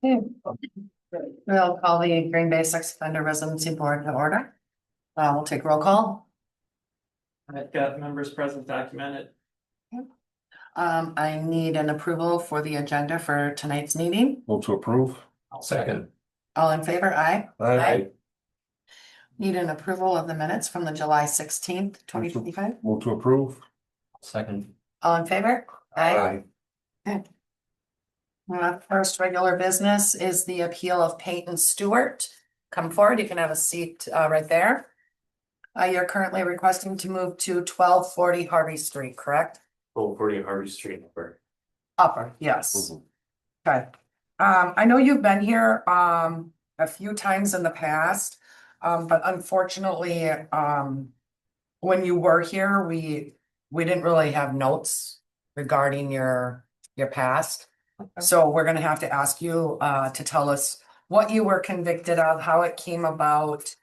Okay. We'll call the Green Bay Sex Offender Residency Board to order. We'll take roll call. I've got members present documented. I need an approval for the agenda for tonight's meeting. Move to approve. Second. All in favor? Aye. Aye. Need an approval of the minutes from the July 16th, 2025. Move to approve. Second. All in favor? Okay. First regular business is the appeal of Peyton Stewart. Come forward, you can have a seat right there. You're currently requesting to move to 1240 Harvey Street, correct? 1240 Harvey Street. Upper, yes. Okay. I know you've been here a few times in the past, but unfortunately, when you were here, we didn't really have notes regarding your past. So we're gonna have to ask you to tell us what you were convicted of, how it came about.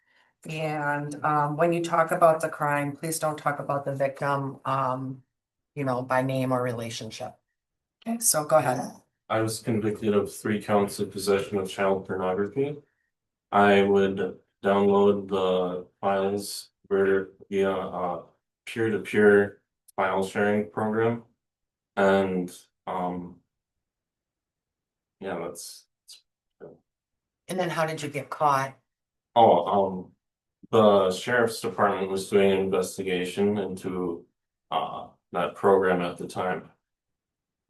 And when you talk about the crime, please don't talk about the victim, by name or relationship. Okay, so go ahead. I was convicted of 3 counts of possession of child pornography. I would download the files via a peer-to-peer file sharing program. And yeah, that's And then how did you get caught? the sheriff's department was doing an investigation into that program at the time.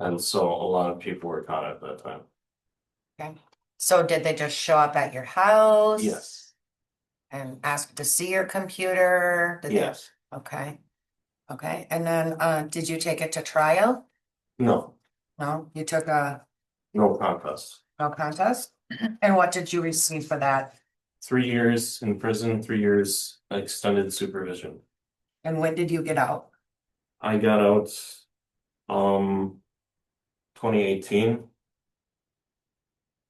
And so a lot of people were caught at that time. Okay. So did they just show up at your house? Yes. And ask to see your computer? Did they- Yes. Okay. Okay, and then did you take it to trial? No, No, you took a no contest. no contest? And what did you receive for that? 3 years in prison, 3 years extended supervision. And when did you get out? I got out 2018.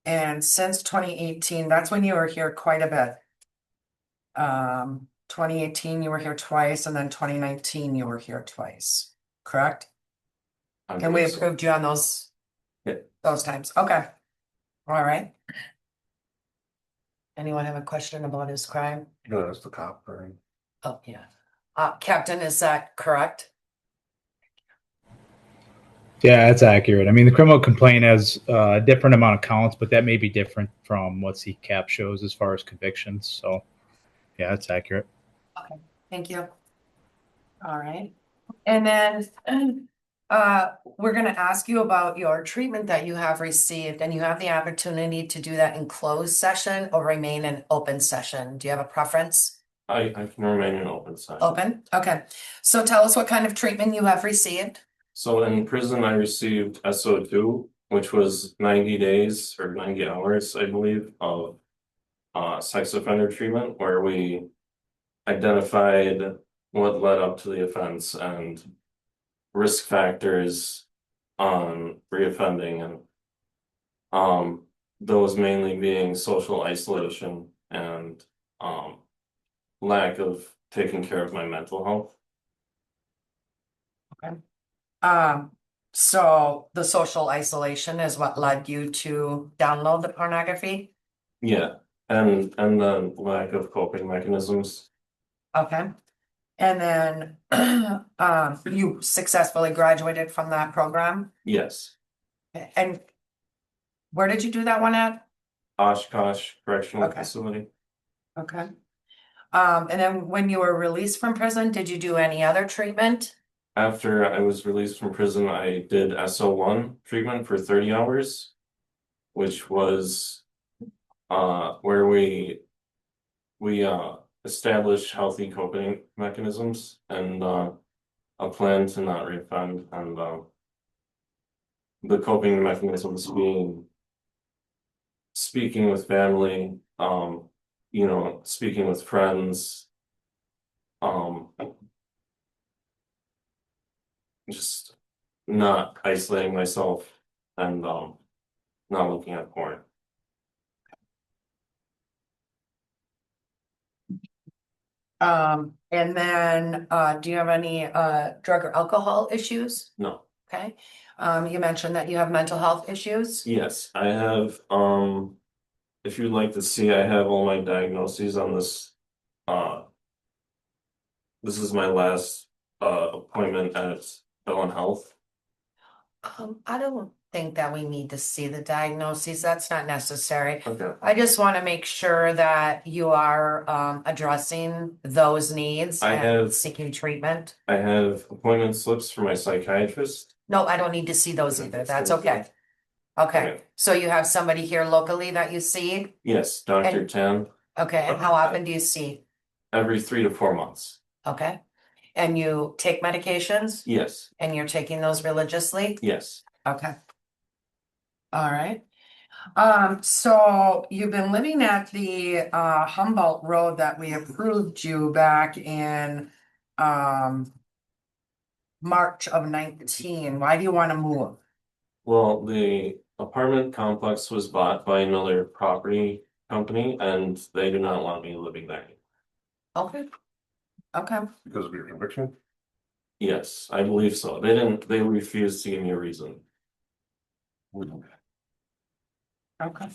And since 2018, that's when you were here quite a bit. 2018, you were here twice, and then 2019, you were here twice, correct? I And we believe so. approved you on those Yeah. those times. Okay. All right. Anyone have a question about his crime? No, that's the cop, right? Oh, yeah. Captain, is that correct? Yeah, that's accurate. I mean, the criminal complaint has a different amount of counts, but that may be different from what CCAP shows as far as convictions. So, yeah, that's accurate. Okay, thank you. All right. And then we're going to ask you about your treatment that you have received, and you have the opportunity to do that in closed session or remain in open session. Do you have a preference? I can remain in open session. Open? Okay. So tell us what kind of treatment you have received. So in prison, I received SO2, which was 90 days or 90 hours, I believe, of sex offender treatment, where we identified what led up to the offense and risk factors on reoffending, and those mainly being social isolation and lack of taking care of my mental health. Okay. So the social isolation is what led you to download the pornography? Yeah, and the lack of coping mechanisms. Okay. And then you successfully graduated from that program? Yes. And where did you do that one at? Oshkosh Correctional Okay. Facility. Okay. And then when you were released from prison, did you do any other treatment? After I was released from prison, I did SO1 treatment for 30 hours, which was where we established healthy coping mechanisms and a plan to not reoffend, and the coping mechanisms being speaking with family, speaking with friends, just not isolating myself and not looking at porn. And then do you have any drug or alcohol issues? No. Okay. You mentioned that you have mental health issues. Yes, I have, if you'd like to see, I have all my diagnoses on this. This is my last appointment at Bell Health. I don't think that we need to see the diagnoses. That's not necessary. Okay. I just want to make sure that you are addressing those needs I and have- seeking treatment. I have appointment slips for my psychiatrist. No, I don't need to see those either. That's okay. Okay, Okay. so you have somebody here locally that you see? Yes, Dr. And- Tan, Okay, and how often do you see? every 3 to 4 months. Okay. And you take medications Yes, and you're taking those religiously? yes, Okay. All right. So you've been living at the Humboldt Road that we approved you back in March of 19. Why do you want to move? well, the apartment complex was bought by another property company and they do not want me living there. Okay. Okay. Because of your conviction? Yes, I believe so. They refused to give me a reason. Okay.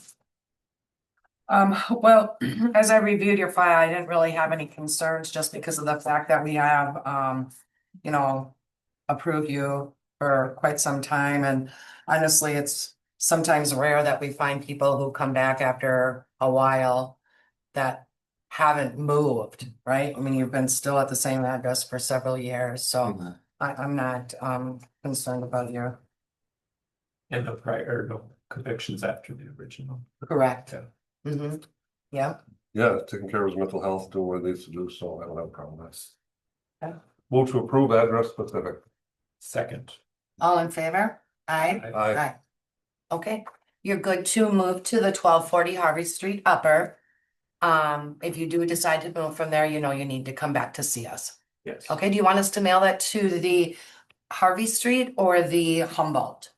Well, as I reviewed your file, I didn't really have any concerns just because of the fact that we have, you know, approved you for quite some time. And honestly, it's sometimes rare that we find people who come back after a while that haven't moved, right? I mean, you've been still at the same address for several years, so I'm not, concerned about you. And no prior, no convictions after the original. Correct. Yeah. Mm-hmm. Yeah. Yeah, taking care of his mental health, doing what he needs to do, so I don't have a problem with this. Okay. Move to approve address specific. Second. All in favor? Aye. Aye. Okay, you're good to move to the 1240 Harvey Street Upper. If you do decide to move from there, you know you need to come back to see us. Yes. Okay, do you want us to mail that to the Harvey Street or the Humboldt?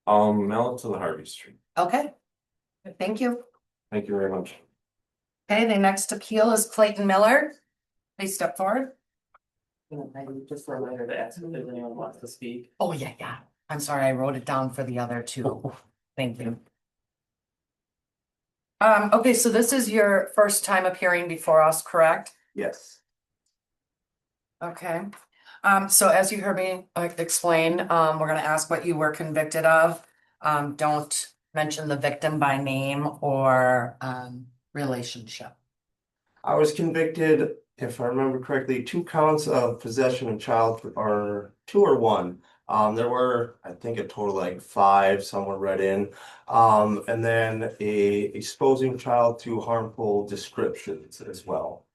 Mail it to the Harvey Street. Okay, thank you. Thank you very much. Okay, the next appeal is Clayton Miller. Please step forward. Just a reminder to ask if anyone wants to speak. Oh, yeah. I'm sorry, I wrote it down for the other two. Thank you. Okay, so this is your first time appearing before us, correct? Yes. Okay. So as you heard me explain, we're gonna ask what you were convicted of. Don't mention the victim by name or relationship. I was convicted, if I remember correctly, 2 counts of possession of child, or 2 or 1. There were, I think, a total like 5, some were read in. And then exposing child to harmful descriptions as well.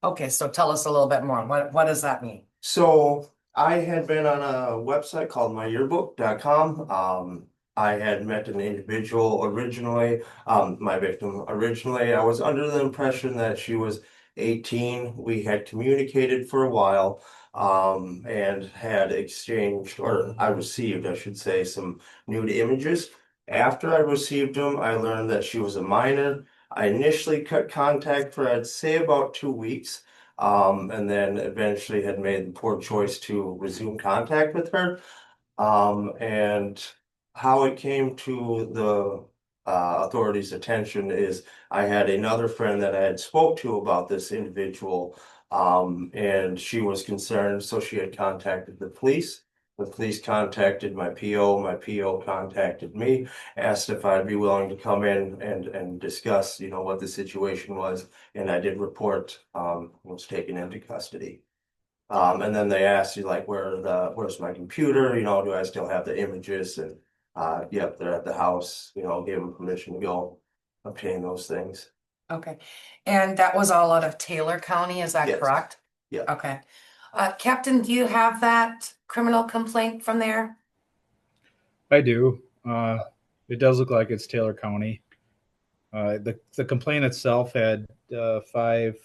Okay, so tell us a little bit more. What does that mean? So I had been on a website called myyearbook.com. I had met an individual originally, my victim originally. I was under the impression that she was 18. We had communicated for a while, and had exchanged, or I received, I should say, some nude images. After I received them, I learned that she was a minor. I initially cut contact for, I'd say, about 2 weeks. And then eventually had made the poor choice to resume contact with her. And how it came to the authorities' attention is I had another friend that I had spoke to about this individual, and she was concerned, so she had contacted the police. The police contacted my PO contacted me, asked if I'd be willing to come in and discuss, what the situation was, and I did report, was taken into custody. And then they asked you like, where's my computer, do I still have the images? And yep, they're at the house, gave them permission to go obtain those things. Okay, and that was all out of Taylor County, is that Yes. correct? Yeah. Okay. Captain, do you have that criminal complaint from there? I do. It does look like it's Taylor County. The complaint itself had 5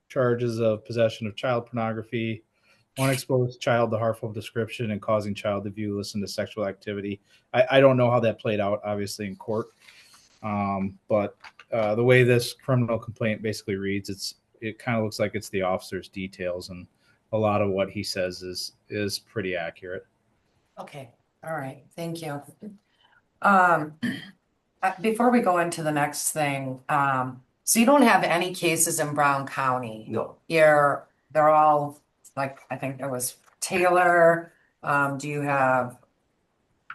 charges of possession of child pornography, 1 exposed child to harmful description and causing child to view, listen to sexual activity. I don't know how that played out, obviously, in court. But the way this criminal complaint basically reads, it kind of looks like it's the officer's details, and a lot of what he says is pretty accurate. Okay, All right, thank you. Before we go into the next thing, so you don't have any cases in Brown County? No. They're all, like, I think there was Taylor, do you have,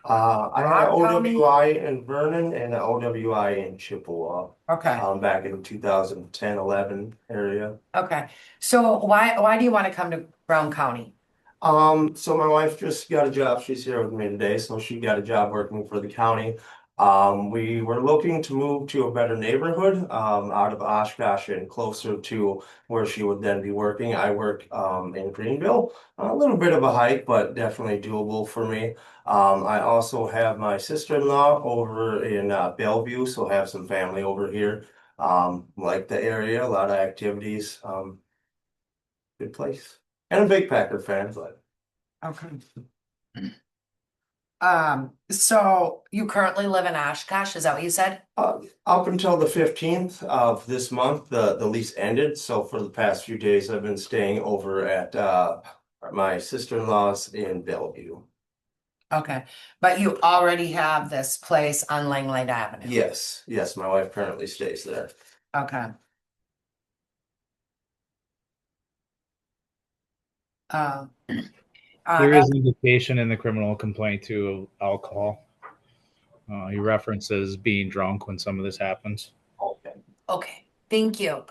I had Rock County? OWI in Vernon and an OWI in Chippewa, okay, back in 2010, 11 area. okay. So why do you want to come to Brown County? So my wife just got a job. She's here with me today, so she got a job working for the county. We were looking to move to a better neighborhood, out of Oshkosh and closer to where she would then be working. I work, in Greenville, a little bit of a hike, but definitely doable for me. I also have my sister-in-law over in, Bellevue, so have some family over here. Like the area, a lot of activities, good place. And a big Packer fan, but. Okay. So you currently live in Oshkosh, is that what you said? Up until the 15th of this month, the lease ended. So for the past few days, I've been staying over at my sister-in-law's in Bellevue. Okay, but you already have this place on Langlade Avenue? Yes, yes, my wife currently stays there. Okay. Uh, There is indication in the criminal complaint too of alcohol. He references being drunk when some of this happens. Okay. Okay, thank you.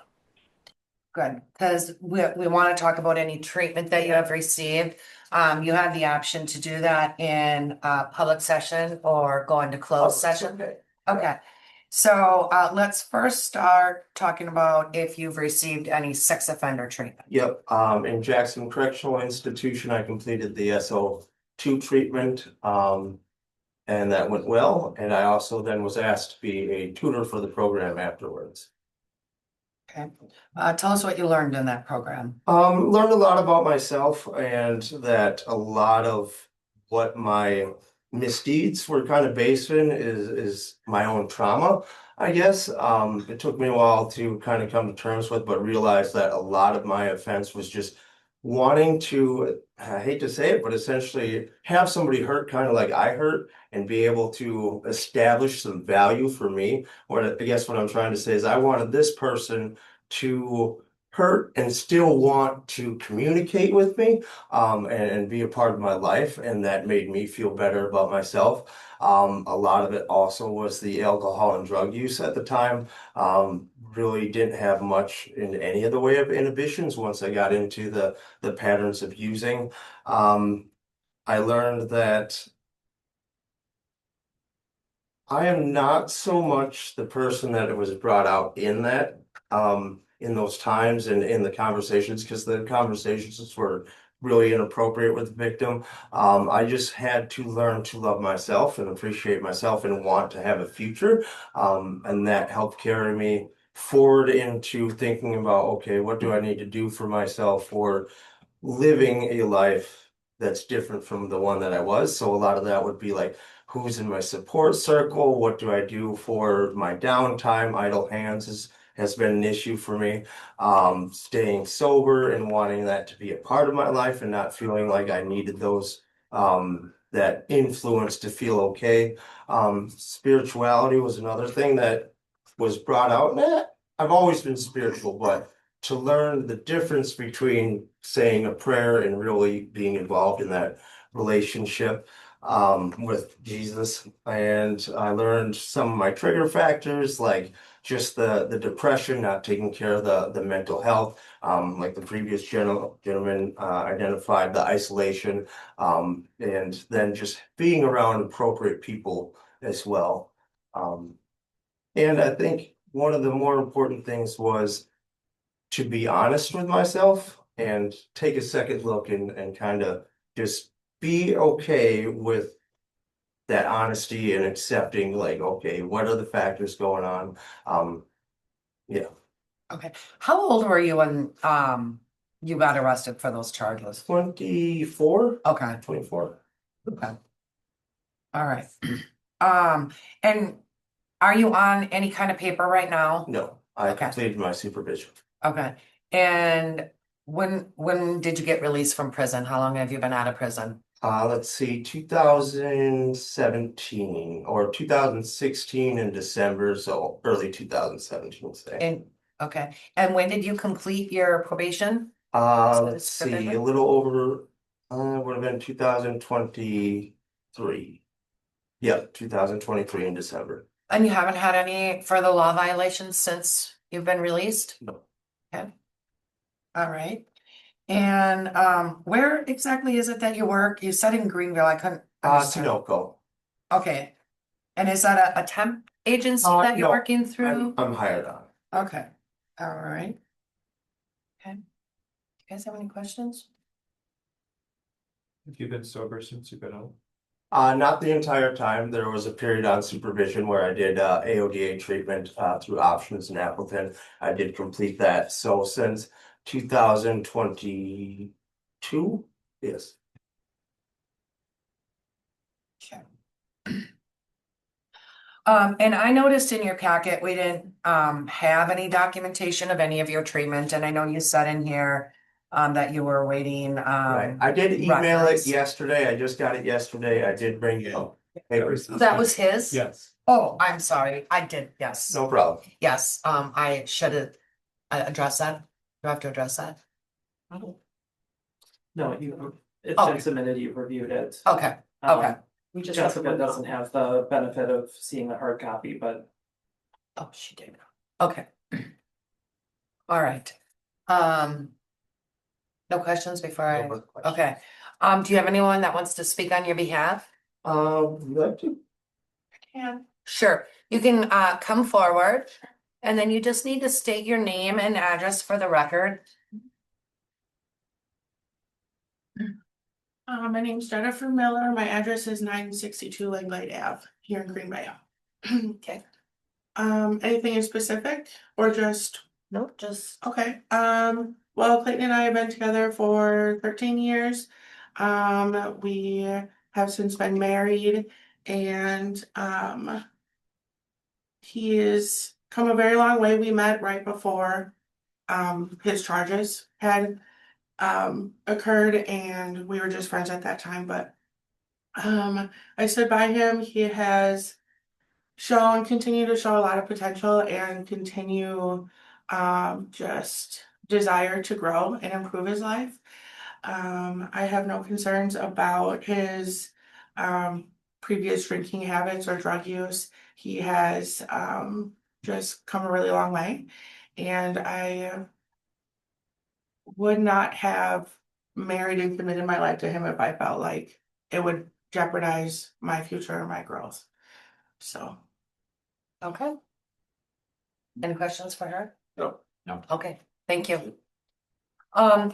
Good, because we want to talk about any treatment that you have received. You have the option to do that in public session or go into closed session. Okay. Okay, so let's first start talking about if you've received any sex offender treatment. Yep, in Jackson Correctional Institution, I completed the SO2 treatment, and that went well. And I also then was asked to be a tutor for the program afterwards. Okay, tell us what you learned in that program. Learned a lot about myself and that a lot of what my misdeeds were kind of based in is my own trauma, I guess. It took me a while to kind of come to terms with, but realized that a lot of my offense was just wanting to, I hate to say it, but essentially have somebody hurt kind of like I hurt and be able to establish some value for me. What I guess what I'm trying to say is I wanted this person to hurt and still want to communicate with me, and be a part of my life, and that made me feel better about myself. A lot of it also was the alcohol and drug use at the time. Really didn't have much in any of the way of inhibitions once I got into the patterns of using. I learned that I am not so much the person that it was brought out in that, in those times and in the conversations, because the conversations were really inappropriate with the victim. I just had to learn to love myself and appreciate myself and want to have a future. And that helped carry me forward into thinking about, okay, what do I need to do for myself for living a life that's different from the one that I was? So a lot of that would be like, who's in my support circle? What do I do for my downtime? Idle hands has been an issue for me. Staying sober and wanting that to be a part of my life and not feeling like I needed those, that influence to feel okay. Spirituality was another thing that was brought out. I've always been spiritual, but to learn the difference between saying a prayer and really being involved in that relationship with Jesus. And I learned some of my trigger factors, like just the depression, not taking care of the mental health, like the previous gentleman identified the isolation, and then just being around appropriate people as well. And I think one of the more important things was to be honest with myself and take a second look and kind of just be okay with that honesty and accepting, like, okay, what are the factors going on? Yeah. Okay, how old were you when you got arrested for those charges? 24? Okay, 24. okay. All right. And are you on any kind of paper right now? No, I Okay. completed my supervision. Okay, and when did you get released from prison? How long have you been out of prison? Let's see, 2017 or 2016 in December, so early 2017, say. And, okay, and when did you complete your probation? Let's see, a little over, would have been 2023. Yep, 2023 in December. And you haven't had any further law violations since you've been released? No. Okay. All right. And where exactly is it that you work? You said in Greenville, I couldn't understand. Sunoco. Okay. And is that a temp agency that you're No, working through? I'm hired on. Okay. All right. Okay. You guys have any questions? Have you been sober since you've been out? Not the entire time. There was a period on supervision where I did AODA treatment through Options in Appleton. I did complete that. So since 2022, yes. Okay. And I noticed in your packet, we didn't have any documentation of any of your treatment, and I know you said in here that you were waiting Right. I did email records. it yesterday. I just got it yesterday. I did bring papers. That was his? Yes. Oh, I'm sorry. I did, yes. No problem. Yes, I should have addressed that. Do I have to address that? No, it's Okay. been submitted, you've reviewed it. Okay, Um, okay. We just have to Jessica work on- doesn't have the benefit of seeing the hard copy, but Oh, she did. Okay. All right. No questions before No I, more questions. okay. Do you have anyone that wants to speak on your behalf? Would you like to? Sure, you can come forward and then you just need to state your name and address for the record. My name's Jennifer Miller. My address is 962 Langlade Ave here in Green Bay. Okay. Anything in specific or just, Nope, just, okay. Well, Clayton and I have been together for 13 years. We have since been married and, he has come a very long way. We met right before, his charges had occurred and we were just friends at that time, but I stood by him. He has continue to show a lot of potential and continue just desire to grow and improve his life. I have no concerns about his previous drinking habits or drug use. He has just come a really long way, and I would not have married and committed my life to him if I felt like it would jeopardize my future or my growth. So, okay. Any questions for her? No. No. Okay, thank you.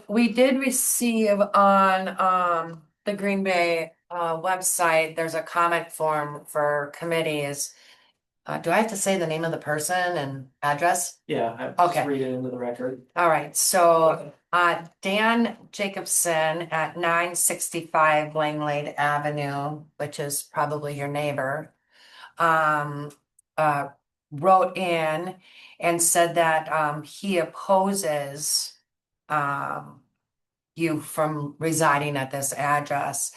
We did receive on the Green Bay website, there's a comment form for committees. Do I have to say the name of the person and address? yeah, I Okay. just read it into the record. All right, so Dan Jacobson at 965 Langlade Avenue, which is probably your neighbor, wrote in and said that he opposes you from residing at this address.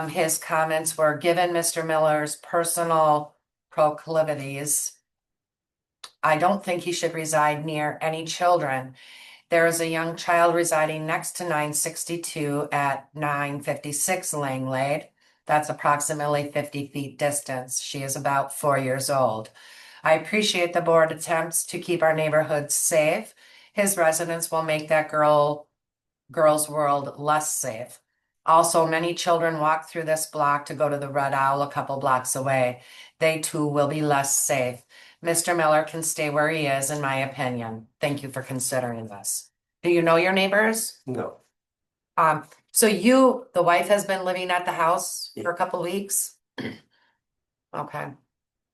His comments were, given Mr. Miller's personal proclivities, I don't think he should reside near any children. There is a young child residing next to 962 at 956 Langlade. That's approximately 50 feet distance. She is about 4 years old. I appreciate the board attempts to keep our neighborhoods safe. His residence will make that girl's world less safe. Also, many children walk through this block to go to the Red Owl a couple blocks away. They too will be less safe. Mr. Miller can stay where he is, in my opinion. Thank you for considering this. Do you know your neighbors? No. So the wife has been living at the house for a couple weeks? Okay.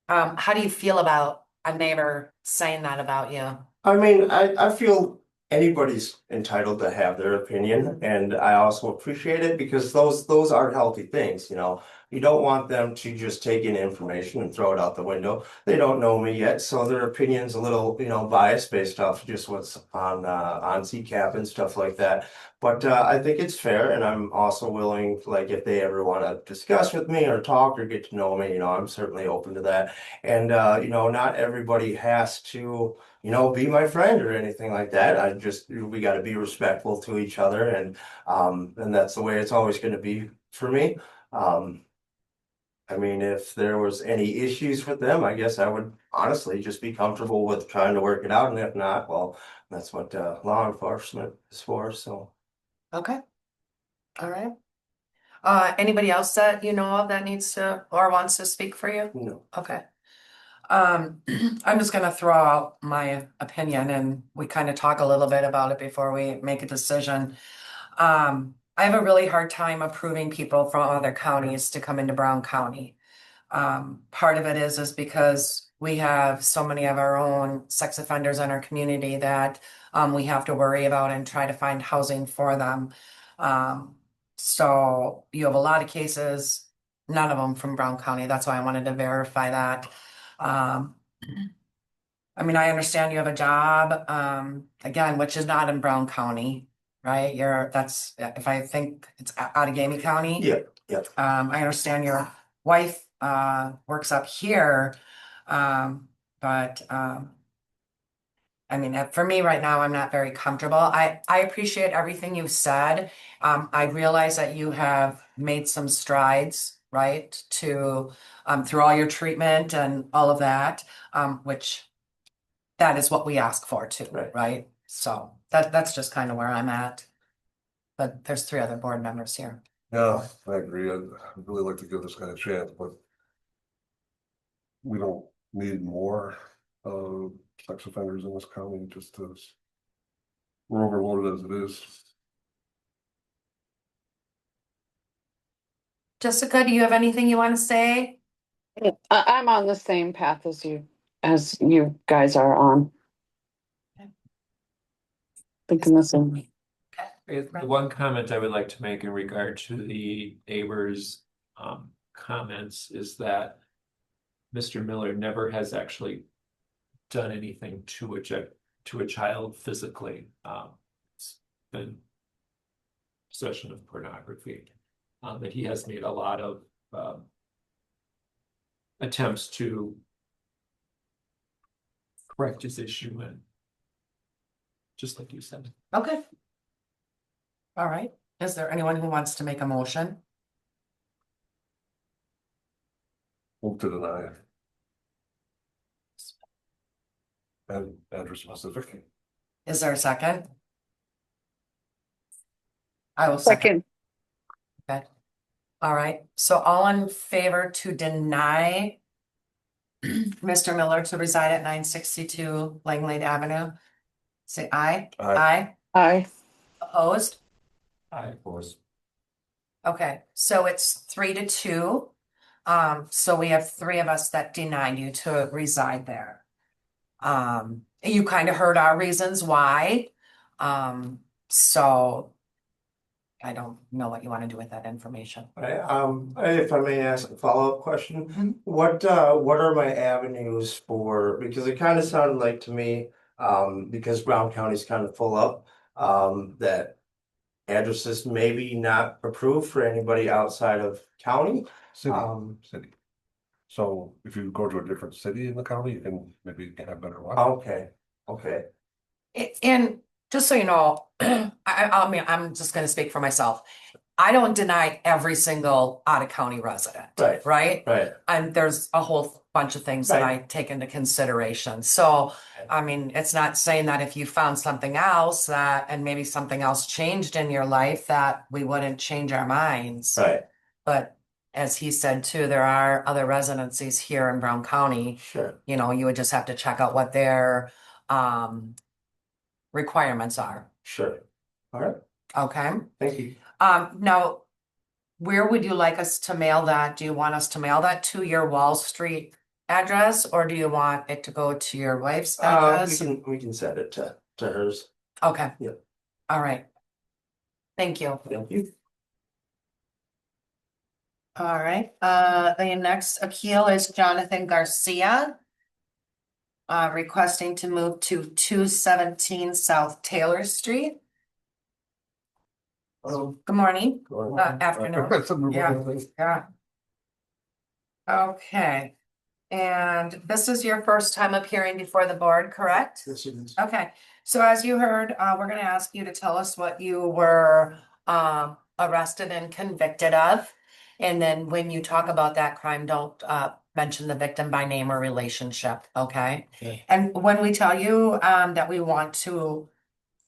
How do you feel about a neighbor saying that about you? I mean, I feel anybody's entitled to have their opinion, and I also appreciate it because those are healthy things, you know. you don't want them to just take in information and throw it out the window. They don't know me yet, so their opinion's a little, biased based off just what's on CCAP and stuff like that. But I think it's fair, and I'm also willing, like, if they ever want to discuss with me or talk or get to know me, I'm certainly open to that. And not everybody has to, be my friend or anything like that. We got to be respectful to each other, and that's the way it's always going to be for me. I mean, if there was any issues with them, I guess I would honestly just be comfortable with trying to work it out, and if not, well, that's what law enforcement is for. So, Okay. All right. Anybody else that you know of that needs to or wants to speak for you? no. Okay. I'm just gonna throw out my opinion and we kind of talk a little bit about it before we make a decision. I have a really hard time approving people from other counties to come into Brown County. Part of it is because we have so many of our own sex offenders in our community that we have to worry about and try to find housing for them. So you have a lot of cases, none of them from Brown County. That's why I wanted to verify that. I mean, I understand you have a job, again, which is not in Brown County, right? If I think it's Outagamie County. Yep. I understand your wife, works up here, but, I mean, for me right now, I'm not very comfortable. I appreciate everything you've said. I realize that you have made some strides, right, to through all your treatment and all of that, which that is what we ask for too, Right. right? So that's just kind of where I'm at. But there's 3 other board members here. Yeah, I agree. I'd really like to give this guy a chance, but we don't need more sex offenders in this county, just as we're overloaded as it is. Jessica, do you have anything you want to say? I'm on the same path as you guys are on. Okay. Thinking the same. The one comment I would like to make in regard to the neighbors' comments is that Mr. Miller never has actually done anything to a child physically. It's been possession of pornography. That he has made a lot of attempts to correct his issue, and just like you said. Okay. All right. Is there anyone who wants to make a motion? Move to deny. And address specific. Is there a second? I will second. Okay. All right. So all in favor to deny Mr. Miller to reside at 962 Langlade Avenue? Say aye. Aye. Aye. Opposed? I was. Okay, so it's 3-2. So we have 3 of us that denied you to reside there. You kind of heard our reasons why. So I don't know what you want to do with that information. If I may ask a follow-up question, what are my avenues for, because it kind of sounded like to me, because Brown County's kind of full up, that addresses maybe not approved for anybody outside of county. City. So if you go to a different city in the county, you can maybe have better luck. Okay. And just so you know, I mean, I'm just going to speak for myself. I don't deny every single out of county resident. Right. Right. And there's a whole bunch of things that I take into consideration. So, I mean, it's not saying that if you found something else and maybe something else changed in your life that we wouldn't change our minds. Right. But as he said too, there are other residencies here in Brown County. Sure. You would just have to check out what their requirements are. Sure. All right. Okay. Thank you. Now, where would you like us to mail that? Do you want us to mail that to your Wall Street address, or do you want it to go to your wife's address? We can send it to hers. Okay. Yep. All right. Thank you. Thank you. All right, the next appeal is Jonathan Garcia. Requesting to move to 217 South Taylor Street. Good morning. Afternoon. Yeah. Okay. And this is your first time appearing before the board, correct? Yes, it is. Okay, so as you heard, we're gonna ask you to tell us what you were arrested and convicted of. And then when you talk about that crime, don't mention the victim by name or relationship, okay? Okay. And when we tell you that we want to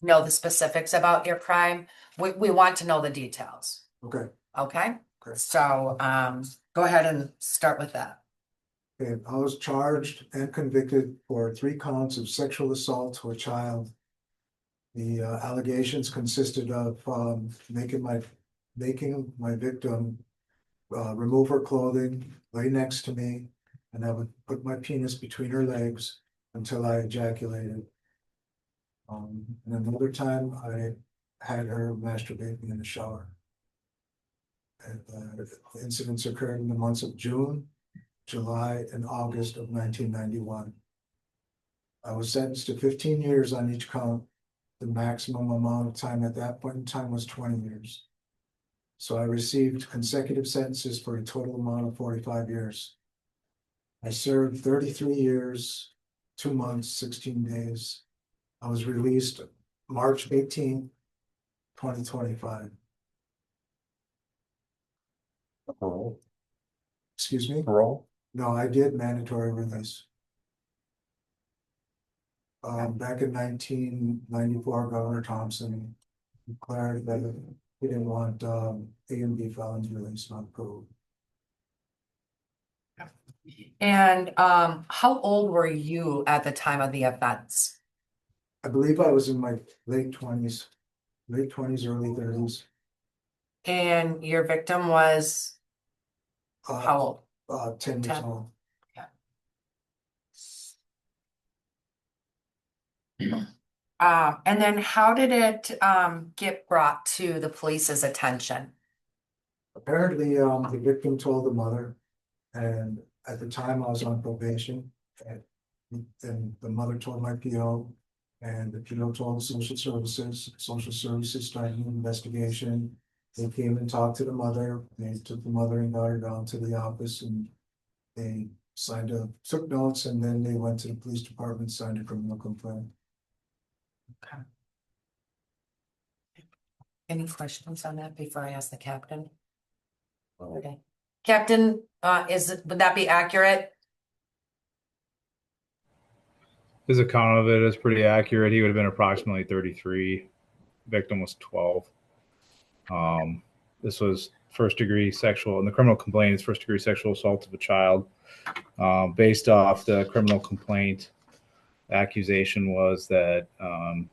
know the specifics about your crime, we want to know the details, Okay. okay? Okay. So go ahead and start with that. Okay, I was charged and convicted for 3 counts of sexual assault to a child. The allegations consisted of making my victim remove her clothing, lay next to me, and I would put my penis between her legs until I ejaculated. And another time I had her masturbating in the shower. And the incidents occurred in the months of June, July, and August of 1991. I was sentenced to 15 years on each count. The maximum amount of time at that point in time was 20 years. So I received consecutive sentences for a total amount of 45 years. I served 33 years, 2 months, 16 days. I was released March 18th, 2025. Parole? Excuse me? Parole? No, I did mandatory release. Back in 1994, Governor Thompson declared that he didn't want A and B felons released on parole. And how old were you at the time of the offense? I believe I was in my late 20s, early 30s. And your victim was how old? 10 years 10. old. And then how did it get brought to the police's attention? Apparently, the victim told the mother, and at the time I was on probation, and the mother told my PO, and the PO told social services. Social services started an investigation. They came and talked to the mother. They took the mother and got her down to the office, and they took notes, and then they went to the police department, signed a criminal complaint. Okay. Any questions on that before I ask the captain? Okay. Captain, would that be accurate? His account of it is pretty accurate. He would have been approximately 33. Victim was 12. This was first degree sexual, and the criminal complaint is first degree sexual assault of a child. Based off the criminal complaint, the accusation was that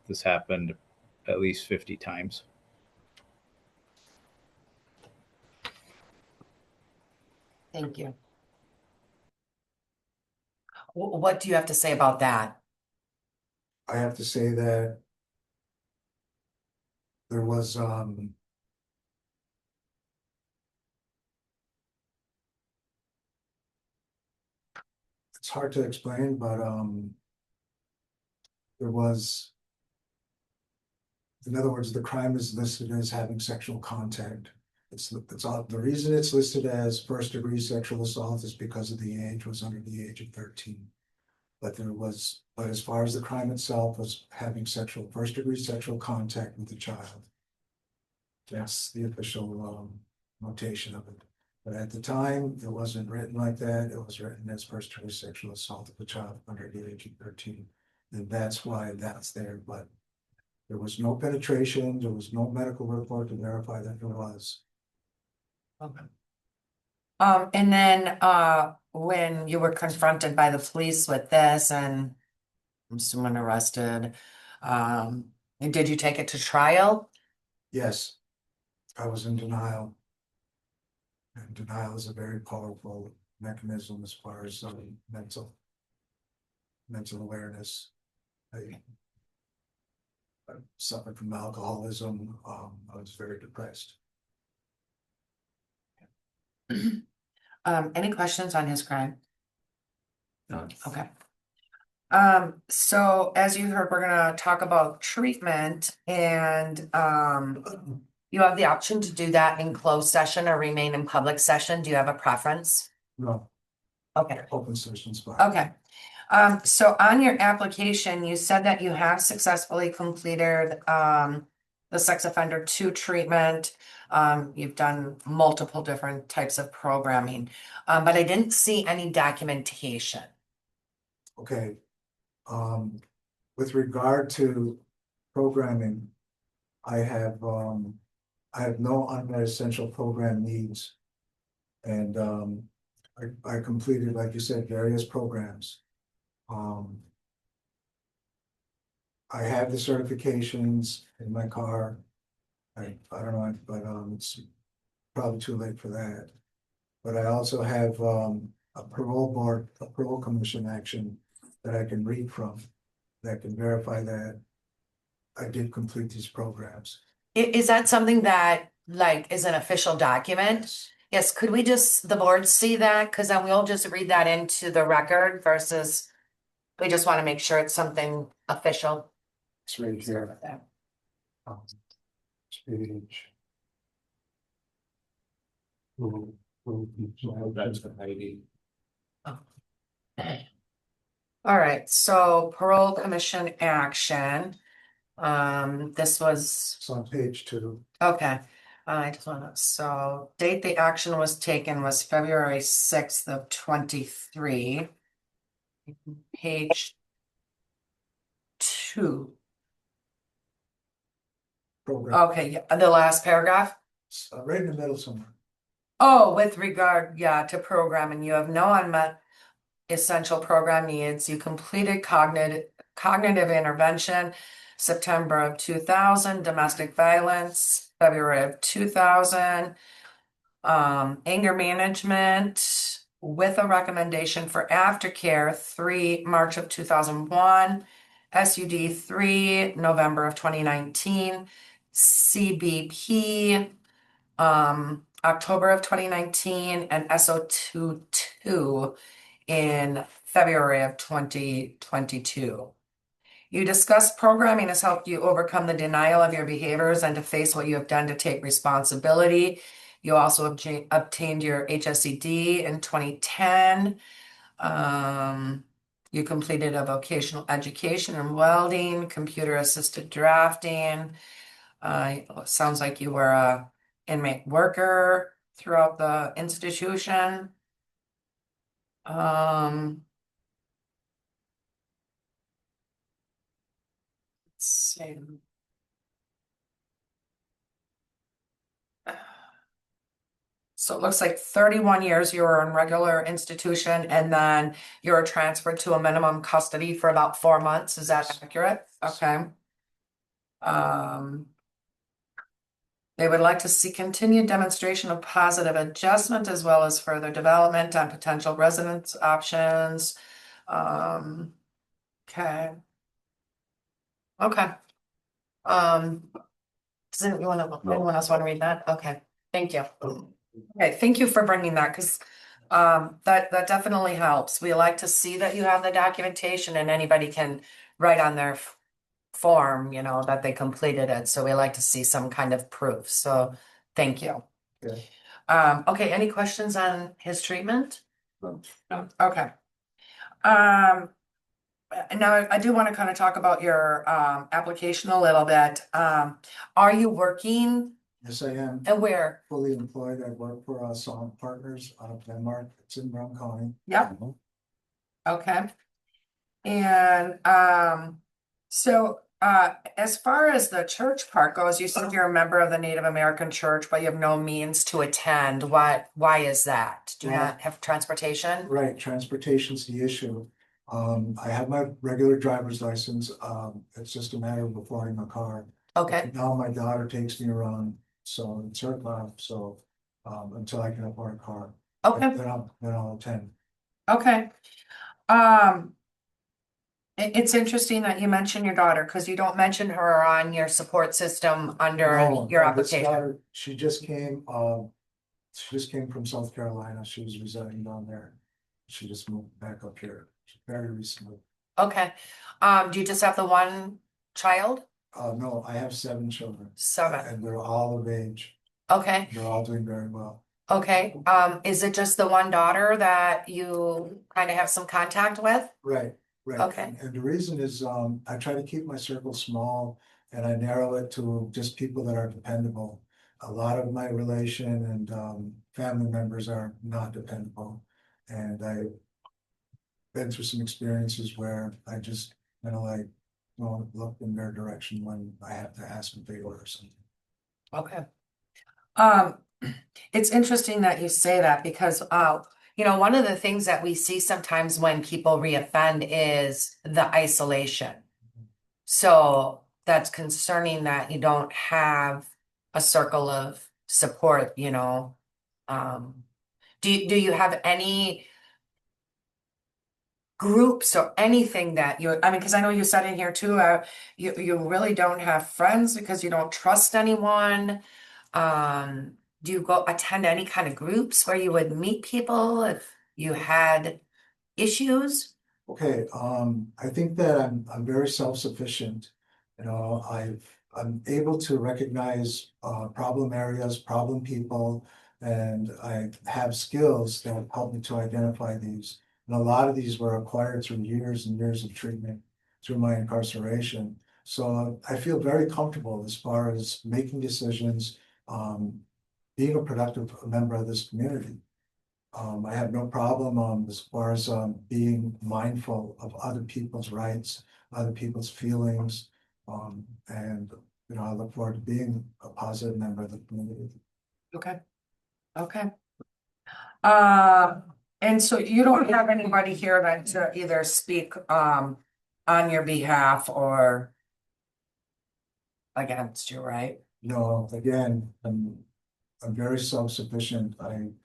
this happened at least 50 times. Thank you. What do you have to say about that? I have to say that there was it's hard to explain, but there was, in other words, the crime is listed as having sexual contact. It's all, the reason it's listed as first degree sexual assault is because of the age, was under the age of 13. But as far as the crime itself was having first degree sexual contact with the child. That's the official notation of it. But at the time, it wasn't written like that. It was written as first degree sexual assault of a child under the age of 13. And that's why that's there. But there was no penetration. There was no medical report to verify that there was. Okay. And then when you were confronted by the police with this and someone arrested, did you take it to trial? Yes, I was in denial. And denial is a very powerful mechanism as far as mental awareness. I suffered from alcoholism. I was very depressed. Any questions on his crime? No. Okay. So as you heard, we're gonna talk about treatment and, you have the option to do that in closed session or remain in public session. Do you have a preference? No, Okay. open session's fine. Okay. So on your application, you said that you have successfully completed, the sex offender two treatment. You've done multiple different types of programming, but I didn't see any documentation. Okay. With regard to programming, I have no unmet essential program needs. And, I completed, like you said, various programs. I have the certifications in my car. I don't know, but, it's probably too late for that. But I also have, a parole commission action that I can read from, that can verify that I did complete these programs. Is that something that like is an official document? Yes, could we just, the board see that? Cause then we'll just read that into the record versus we just want to make sure it's something official. It's right here. Page. That's the ID. All right, so parole commission action. This was, It's on page 2. okay. I just wanna, so date the action was taken was February 6th of 23. Page 2. Program, Okay, yeah, the last paragraph. It's, right in the middle somewhere. Oh, with regard, yeah, to programming, you have no unmet essential program needs. You completed cognitive intervention, September of 2000, domestic violence, February of 2000, anger management with a recommendation for aftercare, 3 March of 2001, SUD 3 November of 2019, CBP October of 2019, and SO2 2 in February of 2022. You discussed programming has helped you overcome the denial of your behaviors and to face what you have done to take responsibility. You also obtained your HSED in 2010. You completed a vocational education in welding, computer assisted drafting. Sounds like you were a inmate worker throughout the institution. Let's see. So it looks like 31 years you were in regular institution and then you were transferred to a minimum custody for about 4 months. Is that accurate? Okay. They would like to see continued demonstration of positive adjustment as well as further development on potential residence options. Okay. Okay. Does anyone else want to read that? Okay, thank you. Okay, thank you for bringing that, because that definitely helps. We like to see that you have the documentation and anybody can write on their form, you know, that they completed it. So we like to see some kind of proof. So thank you. Okay. Okay, any questions on his treatment? No. No, okay. Now I do want to kind of talk about your application a little bit. Are you working Yes, I am and where? fully employed. I work for Solid Partners out of Denmark. It's in Brown County. Yep. Okay. And so as far as the church part goes, you said you're a member of the Native American Church, but you have no means to attend. Why is that? Do you Well, not have transportation? Right, transportation's the issue. I have my regular driver's license. It's just a matter of affording a car. Okay, Now my daughter takes me around, so it's her car, so until I can afford a car. okay, Then I'll attend. okay. It's interesting that you mention your daughter because you don't mention her on your support system under No, your this application. daughter, she just came She just came from South Carolina. She was residing down there. She just moved back up here very recently. Okay. Do you just have the one child? No, I have 7 children 7. and they're all of age. Okay. They're all doing very well. Okay. Is it just the one daughter that you kind of have some contact with? Right, right. Okay. And the reason is, I try to keep my circle small and I narrow it to just people that are dependable. A lot of my relation and family members are not dependable. And I've been through some experiences where I just kind of like, look in their direction when I have to ask a favor or something. Okay. It's interesting that you say that because, one of the things that we see sometimes when people reoffend is the isolation. So that's concerning that you don't have a circle of support, Do you have any groups or anything that because I know you said in here too, you really don't have friends because you don't trust anyone. Do you go attend any kind of groups where you would meet people if you had issues? Okay, I think that I'm very self-sufficient. I'm able to recognize problem areas, problem people, and I have skills that help me to identify these. And a lot of these were acquired through years and years of treatment through my incarceration. So I feel very comfortable as far as making decisions, being a productive member of this community. I have no problem as far as being mindful of other people's rights, other people's feelings, and I look forward to being a positive member of the community. Okay. Okay. And so you don't have anybody here that to either speak on your behalf or against you, right? No, again, I'm very self-sufficient. I'm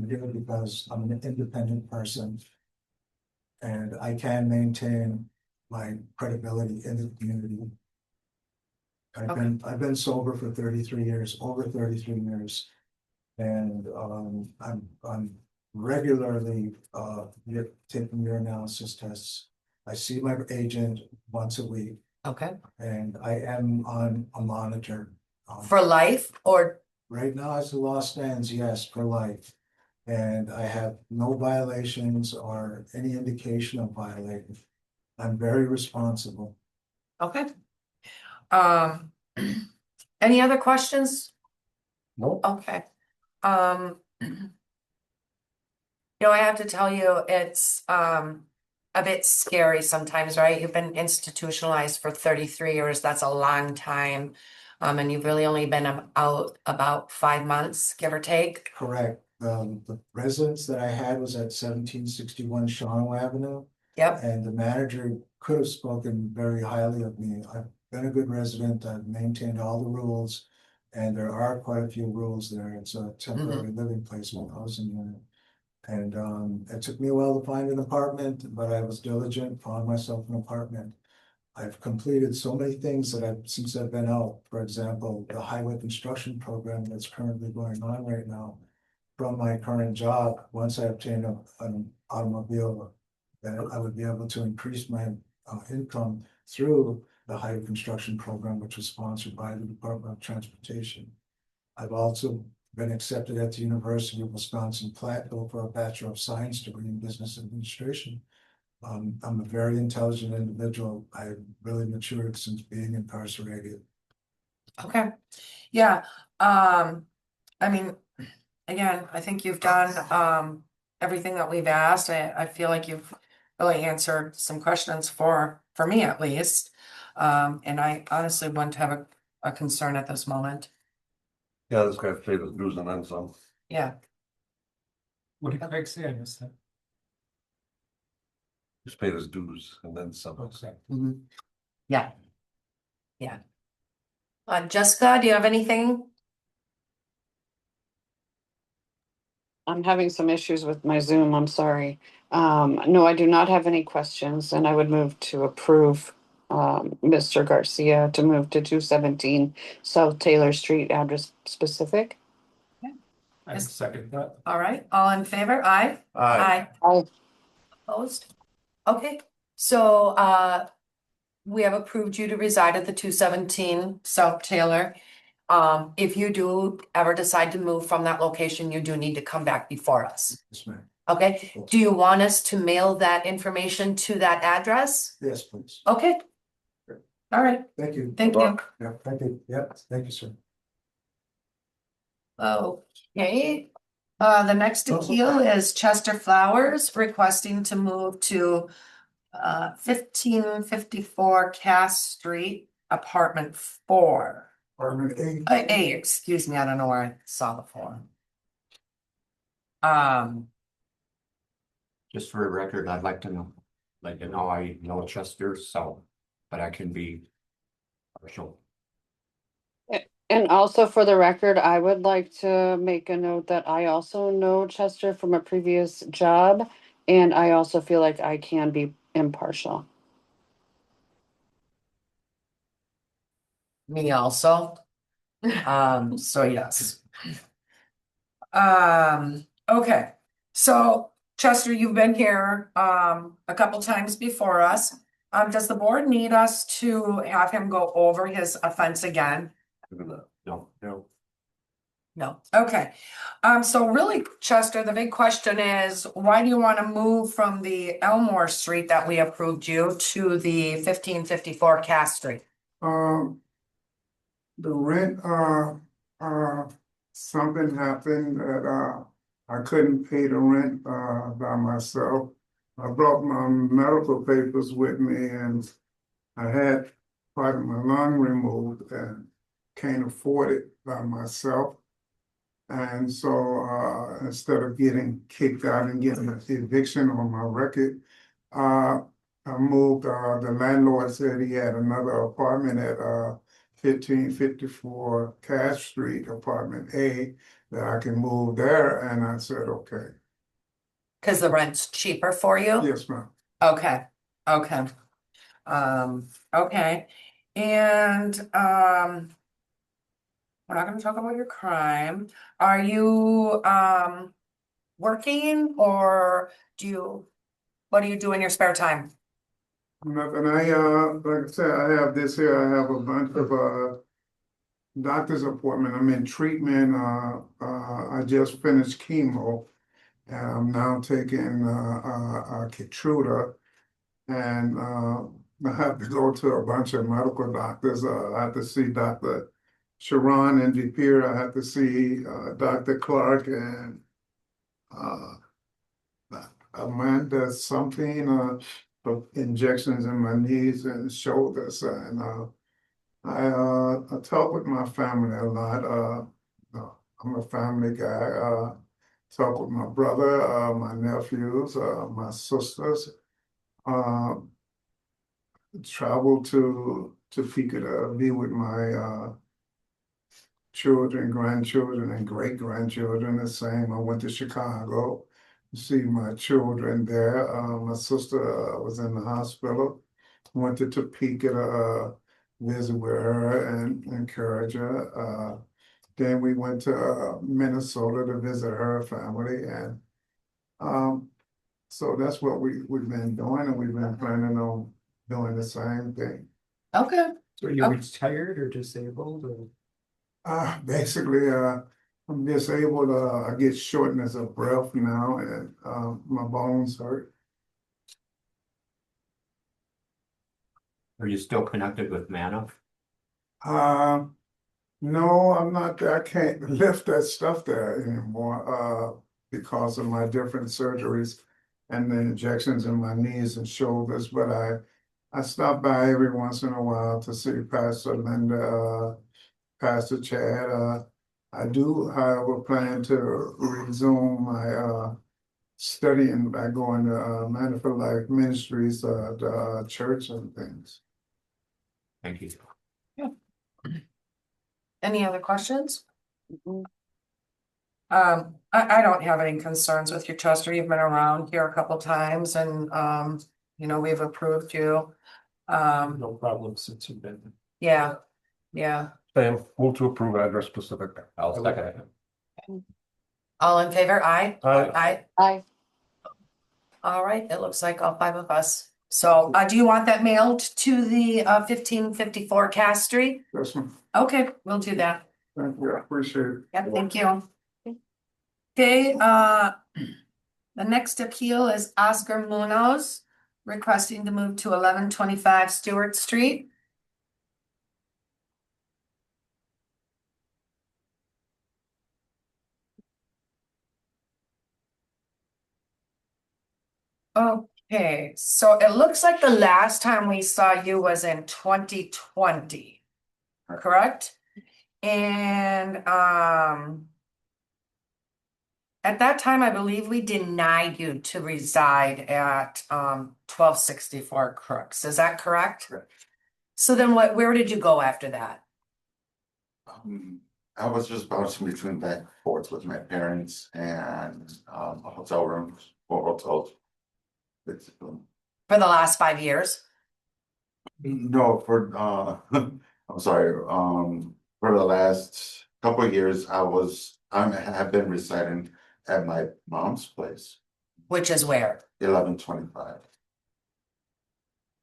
here because I'm an independent person. And I can maintain my credibility in the community. I've been sober for 33 years, over 33 years. And I'm regularly taking urinalysis tests. I see my agent once a week. Okay. And I am on a monitor. For life or? Right now, as the law stands, yes, for life. And I have no violations or any indication of violating. I'm very responsible. Okay. Any other questions? No. Okay. I have to tell you, it's a bit scary sometimes, right? You've been institutionalized for 33 years. That's a long time. And you've really only been out about 5 months, give or take. Correct. The residence that I had was at 1761 Shawano Avenue. Yep. And the manager could have spoken very highly of me. I've been a good resident. I've maintained all the rules. And there are quite a few rules there. It's a temporary living placement housing unit. And it took me a while to find an apartment, but I was diligent, found myself an apartment. I've completed so many things since I've been out. For example, the highway construction program that's currently going on right now. From my current job, once I obtain an automobile, then I would be able to increase my income through the highway construction program, which was sponsored by the Department of Transportation. I've also been accepted at the University of Wisconsin-Platteville for a Bachelor of Science degree in Business Administration. I'm a very intelligent individual. I really matured since being incarcerated. Okay. Yeah. Again, I think you've done everything that we've asked. I feel like you've really answered some questions for me at least. And I honestly wouldn't have a concern at this moment. Yeah, this guy's paid his dues and then some. Yeah. What did Craig say? I missed that. He's paid his dues and then some. Okay. Yeah. Yeah. Jessica, do you have anything? I'm having some issues with my Zoom, I'm sorry. No, I do not have any questions, and I would move to approve Mr. Garcia to move to 217 South Taylor Street, address specific. I second that. All right, all in favor? Aye. Aye. Aye. Opposed? Okay, so we have approved you to reside at the 217 South Taylor. If you do ever decide to move from that location, you do need to come back before us. Yes, ma'am. Okay, do you want us to mail that information to that address? Yes, please. Okay. All right, Thank you. thank you. Yeah, thank you. Yeah, thank you, sir. Okay, the next appeal is Chester Flowers requesting to move to 1554 Cass Street, apartment 4. Apartment A. A, excuse me, I don't know where I saw the 4. Just for the record, I'd like to know, I know Chester, so, but I can be partial. And also for the record, I would like to make a note that I also know Chester from a previous job, and I also feel like I can be impartial. Me also. So yes. Okay, so Chester, you've been here a couple times before us. Does the board need us to have him go over his offense again? No. No, okay. So really, Chester, the big question is, why do you want to move from the Elmore Street that we approved you to the 1554 Cass Street? The rent, something happened that, I couldn't pay the rent, by myself. I brought my medical papers with me and I had part of my lung removed and can't afford it by myself. And so, instead of getting kicked out and getting an eviction on my record, I moved, the landlord said he had another apartment at, 1554 Cass Street, apartment A, that I can move there, and I said, okay. Because the rent's cheaper for you? Yes, ma'am. Okay, okay. Okay, and, we're not gonna talk about your crime. Are you, working or what do you do in your spare time? Nothing, like I said, I have this here, I have a bunch of, doctor's appointment, I'm in treatment, I just finished chemo. And I'm now taking, Keytruda. And, I have to go to a bunch of medical doctors, I have to see Dr. Sharon and DePere, I have to see, Dr. Clark and, Amanda something, for injections in my knees and shoulders, and I talk with my family a lot. I'm a family guy. Talk with my brother, my nephews, my sisters. Travel to Topeka to be with my children, grandchildren, and great grandchildren. The same. I went to Chicago. See my children there. My sister was in the hospital. Went to Topeka to visit with her and encourage her. Then we went to Minnesota to visit her family, and so that's what we've been doing, and we've been planning on doing the same thing. Okay. So are you retired or disabled or? Basically, I'm disabled. I get shortness of breath now, and my bones hurt. Are you still connected with Mana? No, I'm not. I can't lift that stuff there anymore because of my different surgeries and the injections in my knees and shoulders. But I stop by every once in a while to see Pastor Linda, Pastor Chad. I do, however, plan to resume my studying by going to Man for Life Ministries, the church and things. Thank you. Any other questions? Mhm. I don't have any concerns with you, Chester. You've been around here a couple times and, we've approved you. No problem since you've been. Yeah. Same, move to approve address specific. I'll second it. All in favor? Aye. Aye. I, All right, it looks like all five of us. So, do you want that mailed to the 1554 Cass Street? Yes, ma'am. Okay, we'll do that. Thank you, I appreciate it. Yep, thank you. Okay, the next appeal is Oscar Munoz requesting to move to 1125 Stewart Street. Okay, so it looks like the last time we saw you was in 2020, correct? And at that time, I believe we denied you to reside at 1264 Crooks. Is that correct? Correct. So then where did you go after that? I was just bouncing between back and forth with my parents and a hotel room or hotels. It's, For the last 5 years? no, for I'm sorry, for the last couple of years, I have been residing at my mom's place, Which is where? 1125.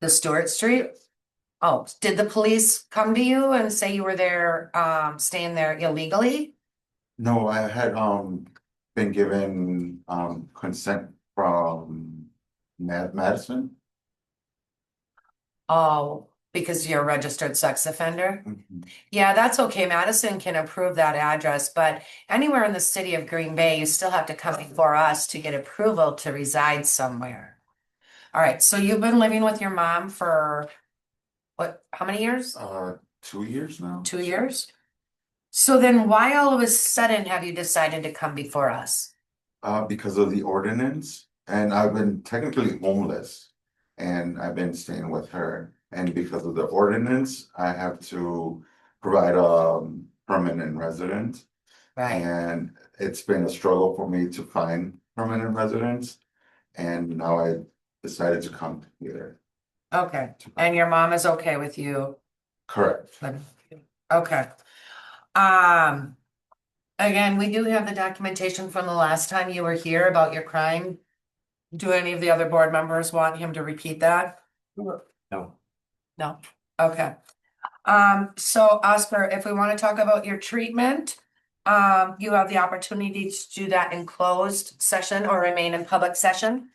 The Stewart Street? Oh, did the police come to you and say you were there, staying there illegally? No, I had been given consent from Madison. Oh, because you're a registered sex offender? Mhm. Yeah, that's okay. Madison can approve that address, but anywhere in the city of Green Bay, you still have to come before us to get approval to reside somewhere. All right, so you've been living with your mom for what, how many years? 2 years now. 2 years? So then why all of a sudden have you decided to come before us? Because of the ordinance, and I've been technically homeless, and I've been staying with her. And because of the ordinance, I have to provide a permanent resident. Right, And it's been a struggle for me to find permanent residents. And now I decided to come here. okay. And your mom is okay with you? Correct. Okay. Again, we do have the documentation from the last time you were here about your crime. Do any of the other board members want him to repeat that? no, No, okay. So Oscar, if we want to talk about your treatment, you have the opportunity to do that in closed session or remain in public session.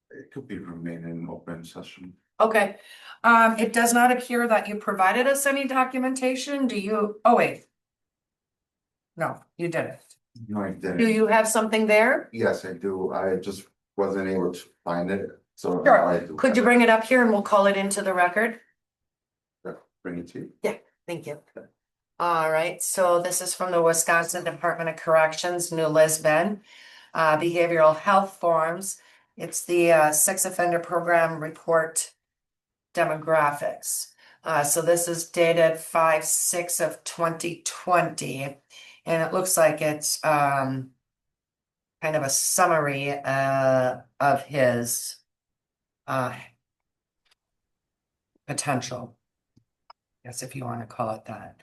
It could be remain in open session. Okay, it does not appear that you provided us any documentation. Do you, oh wait. No, you didn't. No, I Do didn't. you have something there? Yes, I do. I just wasn't able to find it. So now Sure. I do. Could you bring it up here and we'll call it into the record? Bring it to you? Thank you. All right, so this is from the Wisconsin Department of Corrections, New Lisbon, behavioral health forms. It's the sex offender program report demographics. So this is dated 5/6 of 2020, and it looks like it's kind of a summary of his potential. Yes, if you want to call it that.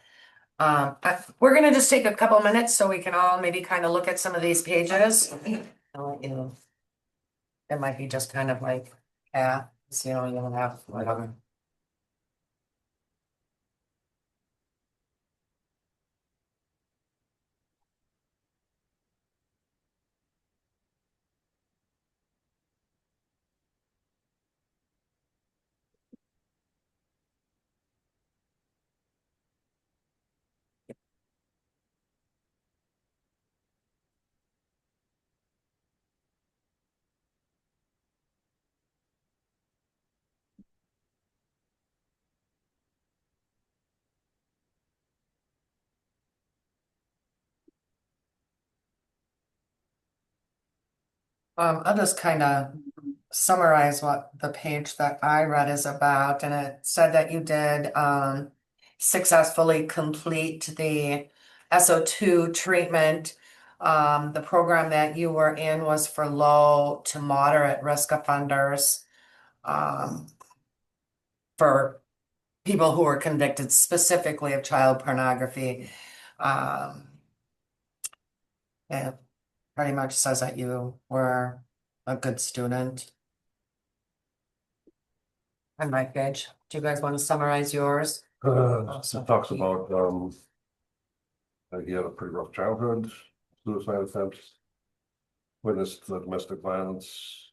We're gonna just take a couple minutes so we can all maybe kind of look at some of these pages. I'll let you know. It might be just kind of like, yeah, so you know, you don't have whatever. I'll just kind of summarize what the page that I read is about, and it said that you did successfully complete the SO2 treatment. The program that you were in was for low to moderate risk offenders, for people who were convicted specifically of child pornography. It pretty much says that you were a good student. On my page, do you guys want to summarize yours? It talks about, he had a pretty rough childhood, suicide attempts, witnessed domestic violence.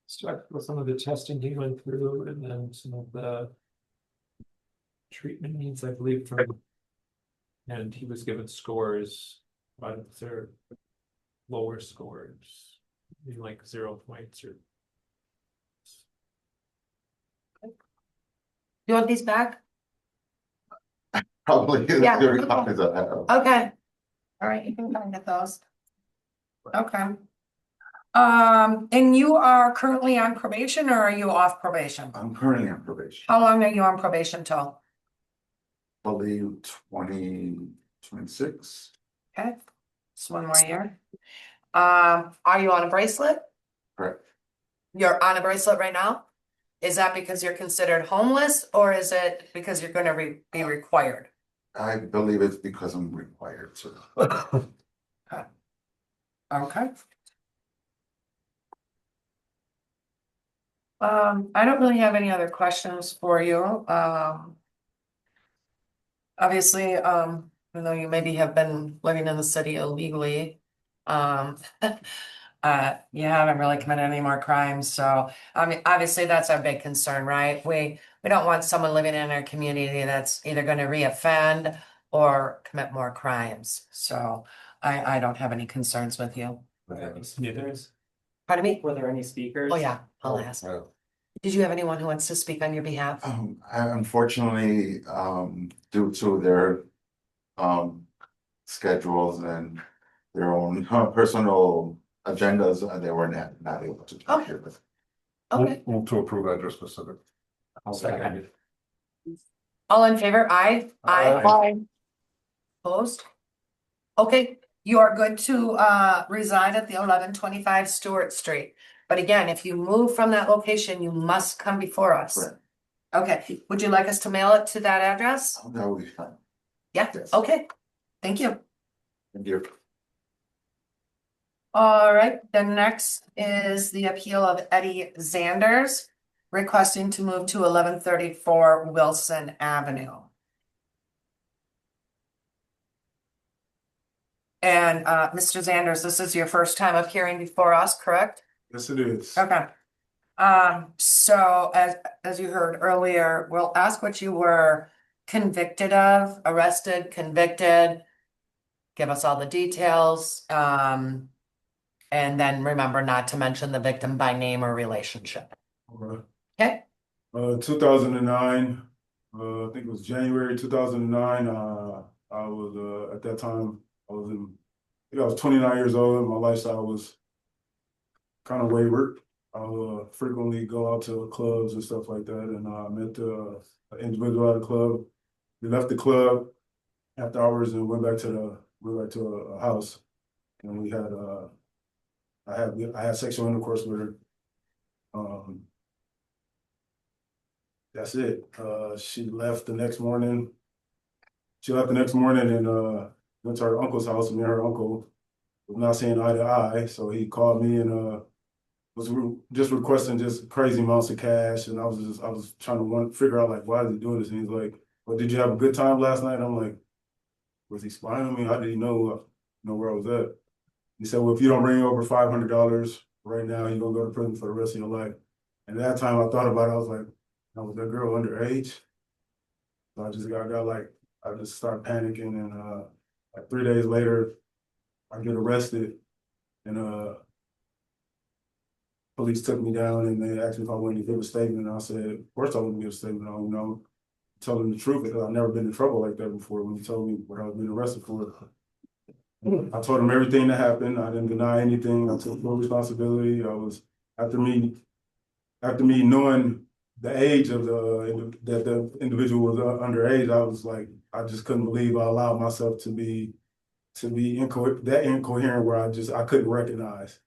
Start with some of the testing he went through and then some of the treatment needs, I believe, from. And he was given scores, but they're lower scores, maybe like 0 points or. You want these back? Probably the Yeah. theory copies I have. Okay. All right, you can come and get those. Okay. And you are currently on probation or are you off probation? I'm currently on probation. How long are you on probation till? Believe 2026. Okay, just one more year. Are you on a bracelet? Correct. You're on a bracelet right now? Is that because you're considered homeless or is it because you're gonna be required? I believe it's because I'm required to. Okay. I don't really have any other questions for you. Obviously, even though you maybe have been living in the city illegally, you haven't really committed any more crimes. So, I mean, obviously that's our big concern, right? We don't want someone living in our community that's either going to reoffend or commit more crimes. So I don't have any concerns with you. Pardon me? Were there any speakers? Oh, yeah, I'll ask. Did you have anyone who wants to speak on your behalf? Unfortunately, due to their schedules and their own personal agendas, they were not able to talk here with. Okay. Move to approve address specific. I'll second it. All in favor? Aye. Aye. Opposed? Okay, you are good to reside at the 1125 Stewart Street. But again, if you move from that location, you must come before us. Correct. Okay, would you like us to mail it to that address? That would be fine. Yeah, Yes. okay. Thank you. Thank you. All right, the next is the appeal of Eddie Zanders requesting to move to 1134 Wilson Avenue. And Mr. Zanders, this is your first time appearing before us, correct? Yes, it is. Okay. So as you heard earlier, we'll ask what you were convicted of, arrested, convicted. Give us all the details. And then remember not to mention the victim by name or relationship. Okay. 2009, I think it was January 2009. I was at that time I was 29 years old. My lifestyle was kind of wayward. I would frequently go out to clubs and stuff like that, and I met an individual at a club. We left the club after hours and went back to a house, and we had I had sexual intercourse with her. That's it. She left the next morning. And went to her uncle's house. Me and her uncle was not seeing eye to eye, so he called me and was just requesting just crazy amounts of cash. And I was trying to figure out like, why is he doing this? And he's like, "Well, did you have a good time last night?" I'm like, was he spying on me? I didn't know where I was at. He said, "Well, if you don't bring over $500 right now, you're gonna go to prison for the rest of your life." And at that time I thought about it, I was like, was that girl underage? So I just started panicking, and like 3 days later, I get arrested, and police took me down and they asked me if I wanted to give a statement. And I said, "Of course I want to give a statement. I don't tell them the truth because I've never been in trouble like that before." When he told me what I was being arrested for, I told him everything that happened. I didn't deny anything. I took no responsibility. After me knowing the age of that the individual was underage, I was like, I just couldn't believe I allowed myself to be incoherent where I couldn't recognize.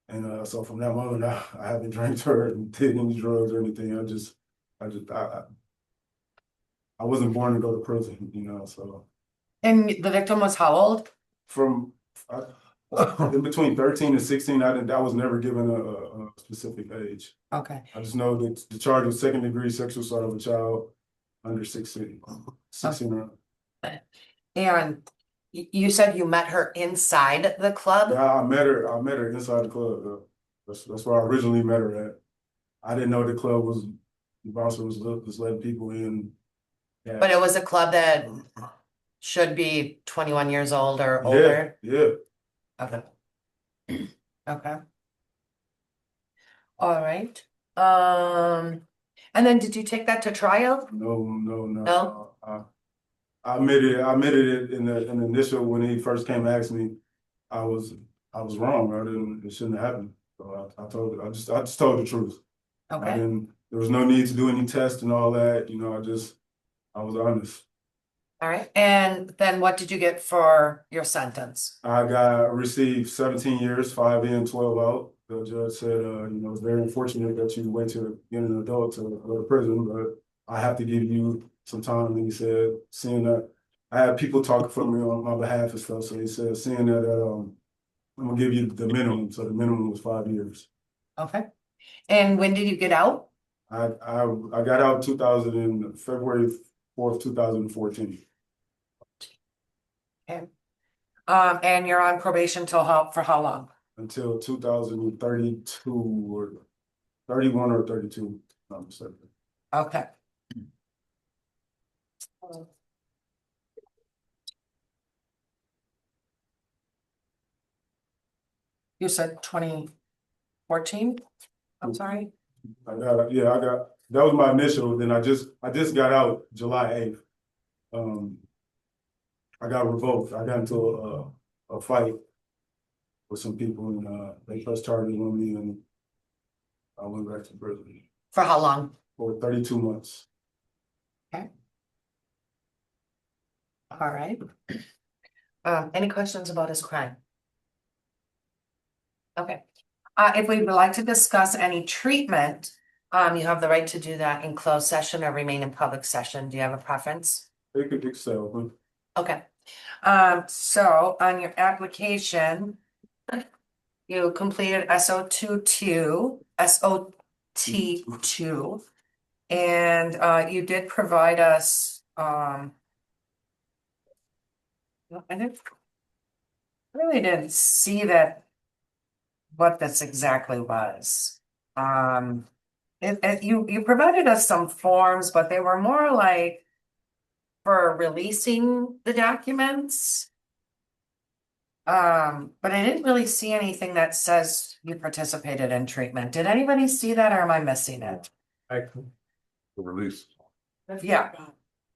And so from that moment, I haven't drank her and did any drugs or anything. I wasn't born to go to prison, you know, so And the victim was how old? from in between 13 and 16, I was never given a specific age. Okay. I just know that the charge was second-degree sexual assault of a child under 16, 16 or And you said you met her inside the club? yeah, I met her inside the club. That's where I originally met her at. I didn't know the club was the bouncer was just letting people in. Yeah. But it was a club that should be 21 years old or Yeah, older? yeah. Okay. Okay. All right. And then did you take that to trial? No. No? I admitted it in the initial when he first came to ask me. I was wrong. It shouldn't have happened. So I told it. I just told the truth. Okay. There was no need to do any tests and all that. You know, I was honest. All right. And then what did you get for your sentence? I received 17 years, 5 in, 12 out. The judge said, you know, it's very unfortunate that you wait till being an adult to go to prison, but I have to give you some time. And he said, seeing that I had people talking for me on my behalf and stuff, so he said, seeing that I'm gonna give you the minimum. So the minimum was 5 years. Okay. And when did you get out? I got out February 4th, 2014. Okay. And you're on probation for how long? Until 2032 or 31 or 32, if I'm mistaken. Okay. You said 2014? I'm sorry? That was my initial, then I just got out July 8th. I got revoked. I got into a fight with some people and they pressed charges on me and I went back to prison. For how long? For 32 months. Okay. All right. Any questions about his crime? Okay. If we would like to discuss any treatment, you have the right to do that in closed session or remain in public session. Do you have a preference? They could excel. Okay. So on your application, you completed SOT2, and you did provide us, I really didn't see what this exactly was. You provided us some forms, but they were more like for releasing the documents. But I didn't really see anything that says you participated in treatment. Did anybody see that or am I missing it? The release. Yeah.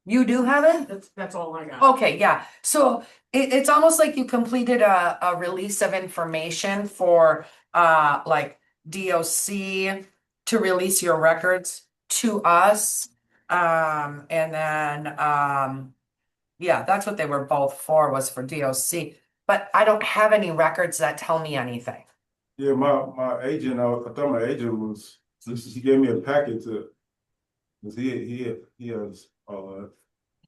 You do have it? That's all I got. Okay, yeah. So it's almost like you completed a release of information for like DOC to release your records to us. And then yeah, that's what they were both for, was for DOC. But I don't have any records that tell me anything. Yeah, my agent, I thought my agent was, he gave me a packet to, cause he has all that.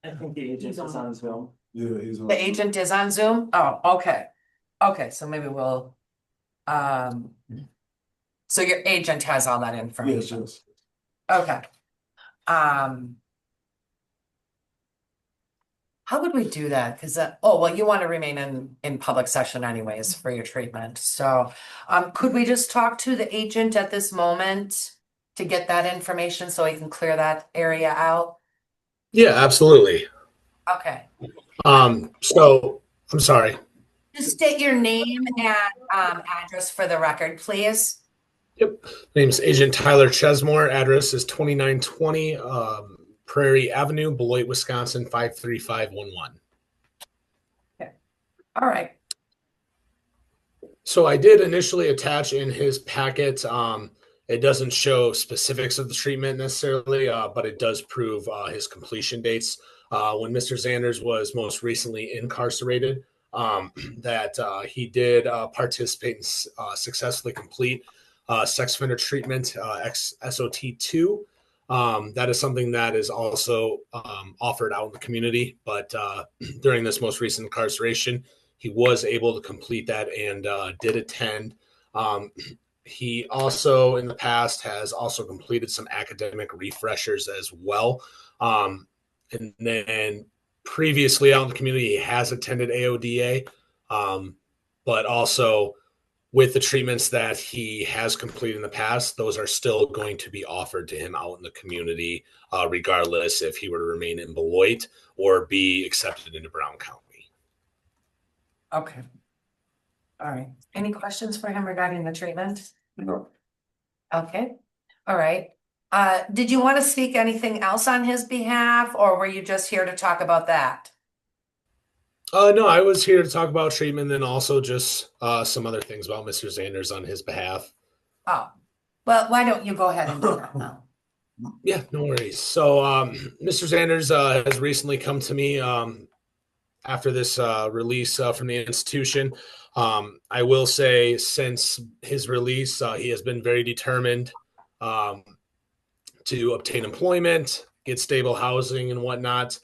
I think the agent is on Zoom. Yeah, he's on. The agent is on Zoom? Oh, okay. Okay, so maybe we'll, so your agent has all that information? Yes. Okay. How would we do that? Cause oh, well, you want to remain in public session anyways for your treatment. So, could we just talk to the agent at this moment to get that information so we can clear that area out? Yeah, absolutely. Okay. So I'm sorry. Just state your name and address for the record, please. Yep. Name's Agent Tyler Chesmore. Address is 2920 Prairie Avenue, Beloit, Wisconsin 53511. Okay. All right. So I did initially attach in his packet. It doesn't show specifics of the treatment necessarily, but it does prove his completion dates. When Mr. Zanders was most recently incarcerated, that he did participate and successfully complete sex offender treatment, SOT2. That is something that is also offered out in the community. But during this most recent incarceration, he was able to complete that and did attend. He also in the past has also completed some academic refreshers as well. And then previously out in the community, he has attended AODA, but also with the treatments that he has completed in the past, those are still going to be offered to him out in the community, regardless if he were to remain in Beloit or be accepted into Brown County. Okay. All right. Any questions for him regarding the treatment? No. Okay. All right. Did you want to speak anything else on his behalf, or were you just here to talk about that? No, I was here to talk about treatment and also just some other things about Mr. Zanders on his behalf. Oh, well, why don't you go ahead and do that now? Yeah, no worries. So, Mr. Zanders has recently come to me after this release from the institution. I will say, since his release, he has been very determined to obtain employment, get stable housing, and whatnot.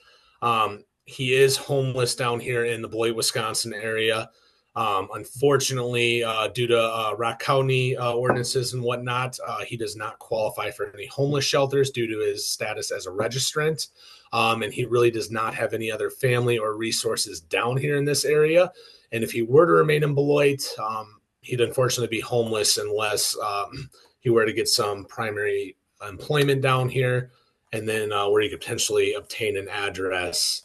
He is homeless down here in the Beloit, Wisconsin area. Unfortunately, due to Rock County ordinances and whatnot, he does not qualify for any homeless shelters due to his status as a registrant. And he really does not have any other family or resources down here in this area. And if he were to remain in Beloit, he'd unfortunately be homeless unless he were to get some primary employment down here, and then where he could potentially obtain an address.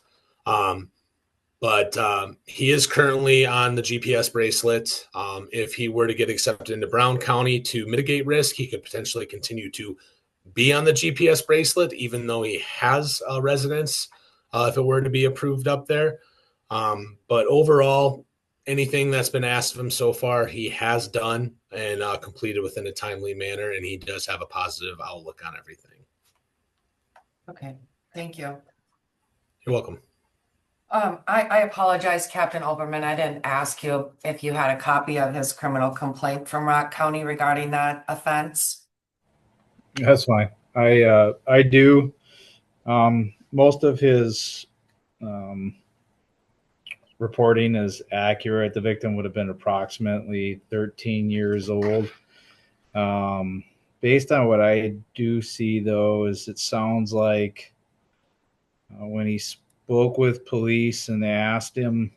But he is currently on the GPS bracelet. If he were to get accepted into Brown County to mitigate risk, he could potentially continue to be on the GPS bracelet, even though he has a residence, if it were to be approved up there. But overall, anything that's been asked of him so far, he has done and completed within a timely manner, and he does have a positive outlook on everything. Okay, thank you. You're welcome. I apologize, Captain Oberman. I didn't ask you if you had a copy of his criminal complaint from Rock County regarding that offense. That's fine. I do. Most of his reporting is accurate. The victim would have been approximately 13 years old. Based on what I do see, though, is it sounds like when he spoke with police and they asked him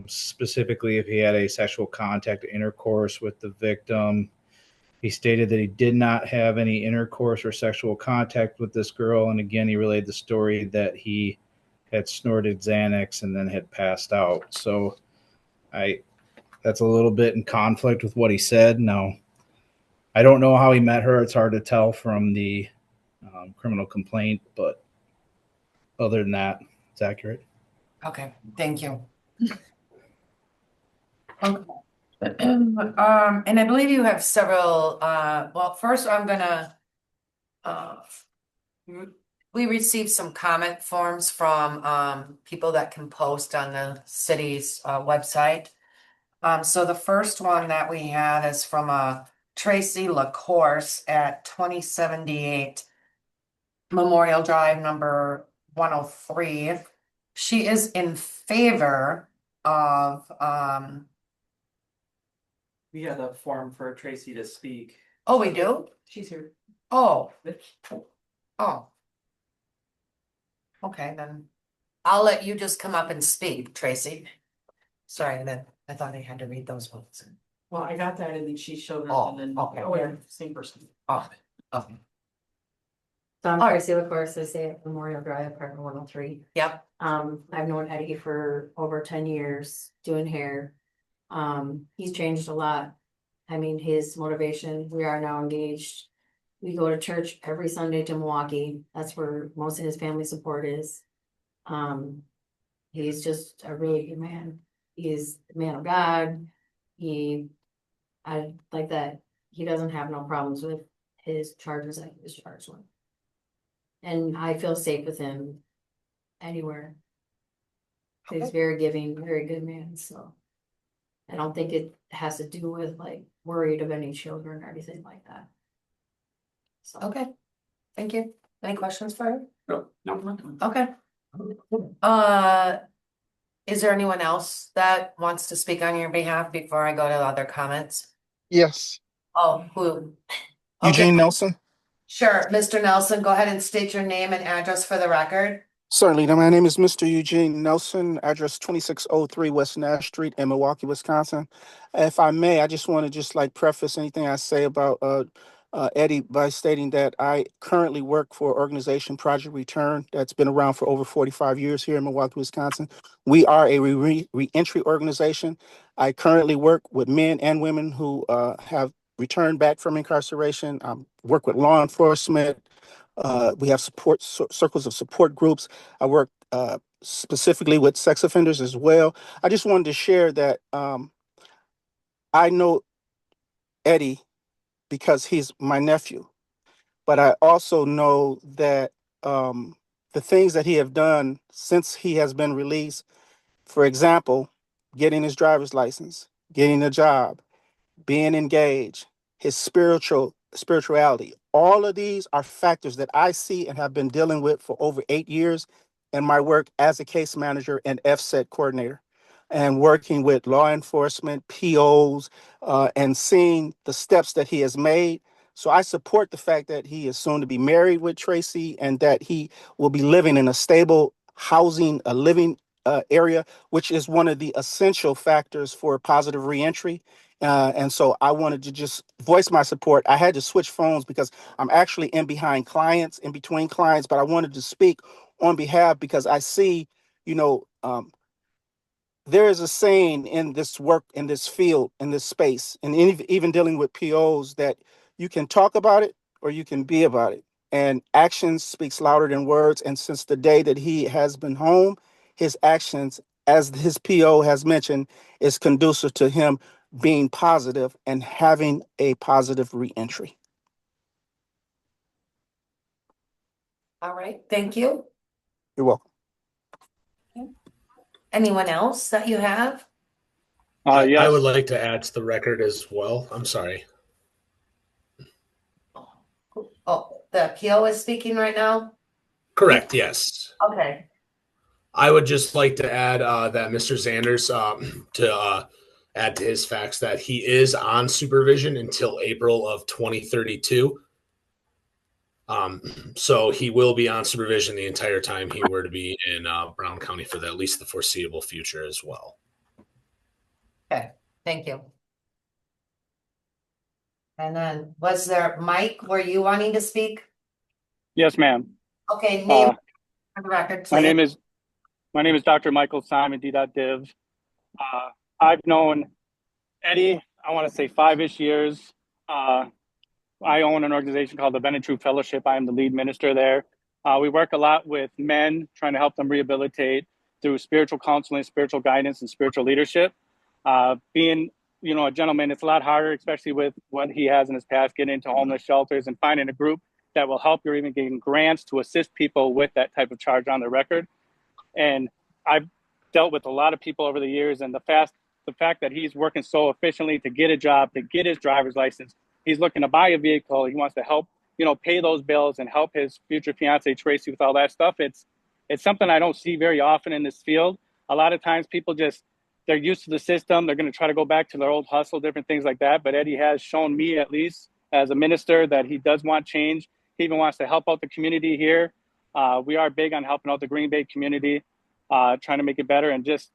specifically if he had a sexual contact intercourse with the victim, he stated that he did not have any intercourse or sexual contact with this girl. And again, he relayed the story that he had snorted Xanax and then had passed out. So that's a little bit in conflict with what he said. Now, I don't know how he met her. It's hard to tell from the criminal complaint, but other than that, it's accurate. Okay, thank you. Okay. And I believe you have several, well, first I'm gonna, we received some comment forms from people that can post on the city's website. So the first one that we had is from Tracy LaCourse at 2078 Memorial Drive number 103. She is in favor of We got a form for Tracy to speak. oh, we do? She's here. Oh. Oh. Okay, then I'll let you just come up and speak, Tracy. Sorry, then I thought I had to read those ones. Well, I got that and then she showed Oh, up and then, okay. oh, yeah, same person. Oh, okay. So I'm All right. Tracy LaCourse, I stay at Memorial Drive, apartment 103. Yep. I've known Eddie for over 10 years doing hair. He's changed a lot. I mean, his motivation, we are now engaged. We go to church every Sunday to Milwaukee. That's where most of his family support is. He's just a really good man. He's a man of God. I like that. He doesn't have no problems with his charges that he was charged with. And I feel safe with him anywhere. He's Okay. very giving, very good man, so. I don't think it has to do with like worried of any children or anything like that. So. Okay, thank you. Any questions for her? No. Okay. Is there anyone else that wants to speak on your behalf before I go to other comments? Yes, Oh, who? Okay, Eugene Nelson. sure. Mr. Nelson, go ahead and state your name and address for the record. Certainly. Now, my name is Mr. Eugene Nelson, address 2603 West Nash Street in Milwaukee, Wisconsin. If I may, I just want to just like preface anything I say about Eddie by stating that I currently work for organization Project Return that's been around for over 45 years here in Milwaukee, Wisconsin. We are a reentry organization. I currently work with men and women who have returned back from incarceration. Work with law enforcement. We have support circles of support groups. I work specifically with sex offenders as well. I just wanted to share that I know Eddie because he's my nephew, but I also know that the things that he have done since he has been released, for example, getting his driver's license, getting a job, being engaged, his spirituality. All of these are factors that I see and have been dealing with for over 8 years in my work as a case manager and FSET coordinator, and working with law enforcement, POs, and seeing the steps that he has made. So I support the fact that he is soon to be married with Tracy and that he will be living in a stable housing, a living area, which is one of the essential factors for positive reentry. And so I wanted to just voice my support. I had to switch phones because I'm actually in between clients, but I wanted to speak on behalf because I see, you know, there is a saying in this work, in this field, in this space, and even dealing with POs that you can talk about it or you can be about it. And action speaks louder than words. And since the day that he has been home, his actions, as his PO has mentioned, is conducive to him being positive and having a positive reentry. All right, thank you. You're welcome. Anyone else that you have? I would like to add to the record as well. I'm sorry. Oh, the PO is speaking right now? Correct. Yes. Okay. I would just like to add that Mr. Zanders to add to his facts that he is on supervision until April of 2032. So he will be on supervision the entire time he were to be in Brown County for at least the foreseeable future as well. Okay, thank you. And then was there, Mike, were you wanting to speak? Yes, ma'am. Okay, name for the record, please. My name is Dr. Michael Simon, D.Div. I've known Eddie, I want to say 5-ish years. I own an organization called the Bend and True Fellowship. I am the lead minister there. We work a lot with men, trying to help them rehabilitate through spiritual counseling, spiritual guidance, and spiritual leadership. Being, a gentleman, it's a lot harder, especially with what he has in his past, getting into homeless shelters and finding a group that will help you, or even getting grants to assist people with that type of charge on their record. And I've dealt with a lot of people over the years, and the fact that he's working so efficiently to get a job, to get his driver's license, he's looking to buy a vehicle, he wants to help, pay those bills and help his future fiance Tracy with all that stuff. It's something I don't see very often in this field. A lot of times people they're used to the system, they're going to try to go back to their old hustle, different things like that. But Eddie has shown me, at least as a minister, that he does want change. He even wants to help out the community here. We are big on helping out the Green Bay community, trying to make it better. And just,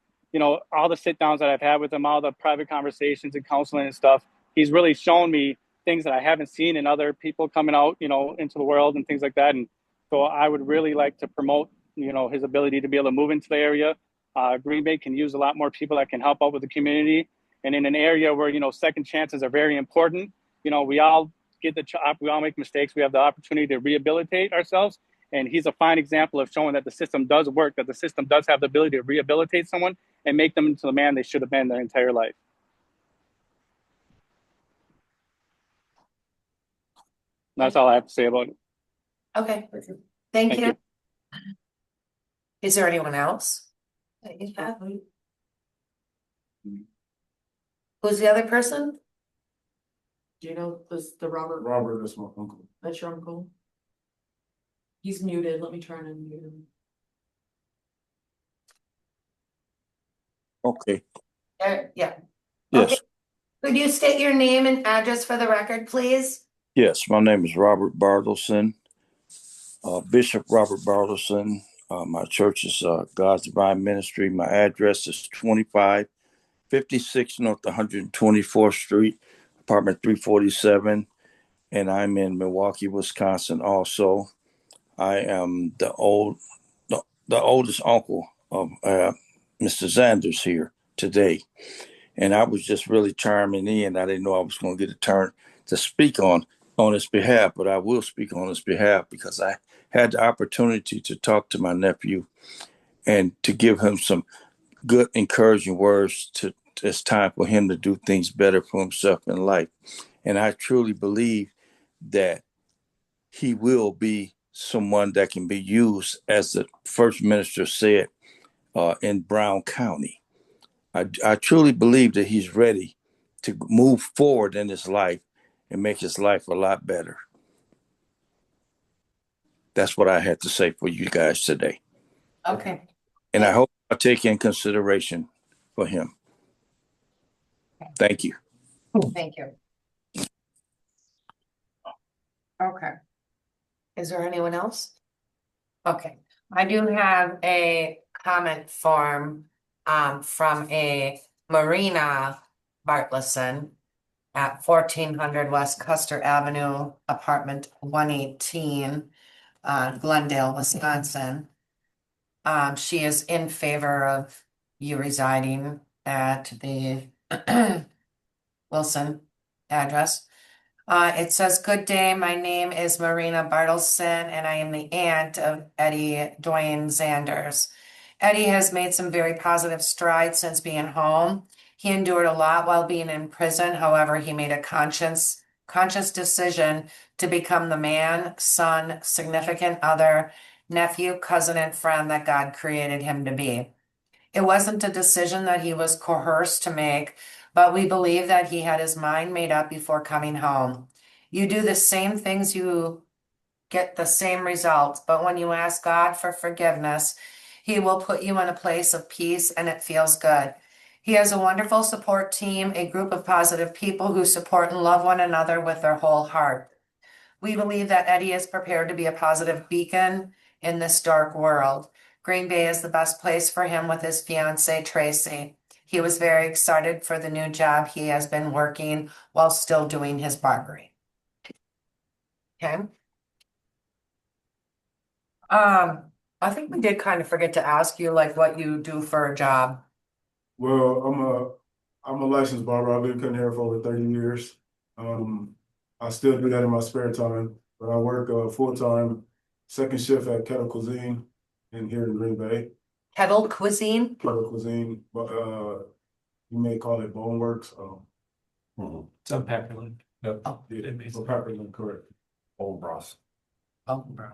all the sit downs that I've had with him, all the private conversations and counseling and stuff, he's really shown me things that I haven't seen in other people coming out, into the world and things like that. And so I would really like to promote, his ability to be able to move into the area. Green Bay can use a lot more people that can help out with the community. And in an area where, second chances are very important, we all we all make mistakes. We have the opportunity to rehabilitate ourselves. And he's a fine example of showing that the system does work, that the system does have the ability to rehabilitate someone and make them into the man they should have been their entire life. That's all I have to say about it. Okay, thank you. you. Is there anyone else that you have? Who's the other person? Do you know this, the Robert? Robert is my uncle. That's your uncle? He's muted. Let me try and unmute him. Okay, Yeah. yes, Okay. Could you state your name and address for the record, please? yes, my name is Robert Bartleson, Bishop Robert Bartleson. My church is God's Divine Ministry. My address is 2556 North 124th Street, apartment 347, and I'm in Milwaukee, Wisconsin also. I am the oldest uncle of Mr. Zanders here today. And I was just really chiming in. I didn't know I was going to get a turn to speak on his behalf, but I will speak on his behalf because I had the opportunity to talk to my nephew and to give him some good, encouraging words. It's time for him to do things better for himself in life. And I truly believe that he will be someone that can be used, as the first minister said, in Brown County. I truly believe that he's ready to move forward in his life and make his life a lot better. That's what I had to say for you guys today. Okay. And I hope I take in consideration for him. Thank you. Thank you. Okay. Is there anyone else? Okay, I do have a comment form from a Marina Bartleson at 1400 West Custer Avenue, apartment 118, Glendale, Wisconsin. She is in favor of you residing at the Wilson address. It says, "Good day. My name is Marina Bartleson, and I am the aunt of Eddie Dwayne Zanders. Eddie has made some very positive strides since being home. He endured a lot while being in prison. However, he made a conscious decision to become the man, son, significant other, nephew, cousin, and friend that God created him to be. It wasn't a decision that he was coerced to make, but we believe that he had his mind made up before coming home. You do the same things, you get the same results, but when you ask God for forgiveness, he will put you in a place of peace and it feels good. He has a wonderful support team, a group of positive people who support and love one another with their whole heart. We believe that Eddie is prepared to be a positive beacon in this dark world. Green Bay is the best place for him with his fiancee, Tracy. He was very excited for the new job he has been working while still doing his barbering." Okay. I think we did kind of forget to ask you like what you do for a job. Well, I'm a licensed barber. I've been cutting hair for over 30 years. I still do that in my spare time, but I work full-time second shift at Kettle Cuisine in here in Green Bay. Kettle Cuisine? Kettle Cuisine, but you may call it Bone Works. It's on Pepperland. Yep. Oh. Yeah, it's Pepperland, correct. Bone broth. Oh, bro.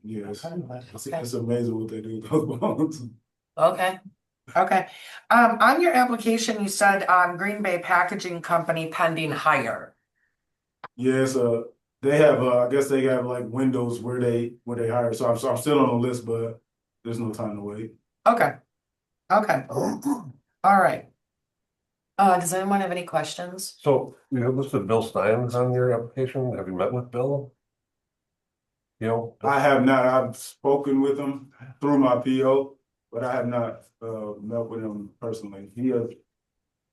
Yes, it's amazing what they do with those bones. Okay. Okay. On your application, you said Green Bay Packaging Company pending hire. Yes, they have. I guess they have like windows where they hire. So I'm still on the list, but there's no time to wait. Okay. Okay. All right. Does anyone have any questions? So you have listed Bill Stein on your application. Have you met with Bill? You know, I have not. I've spoken with him through my PO, but I have not met with him personally. He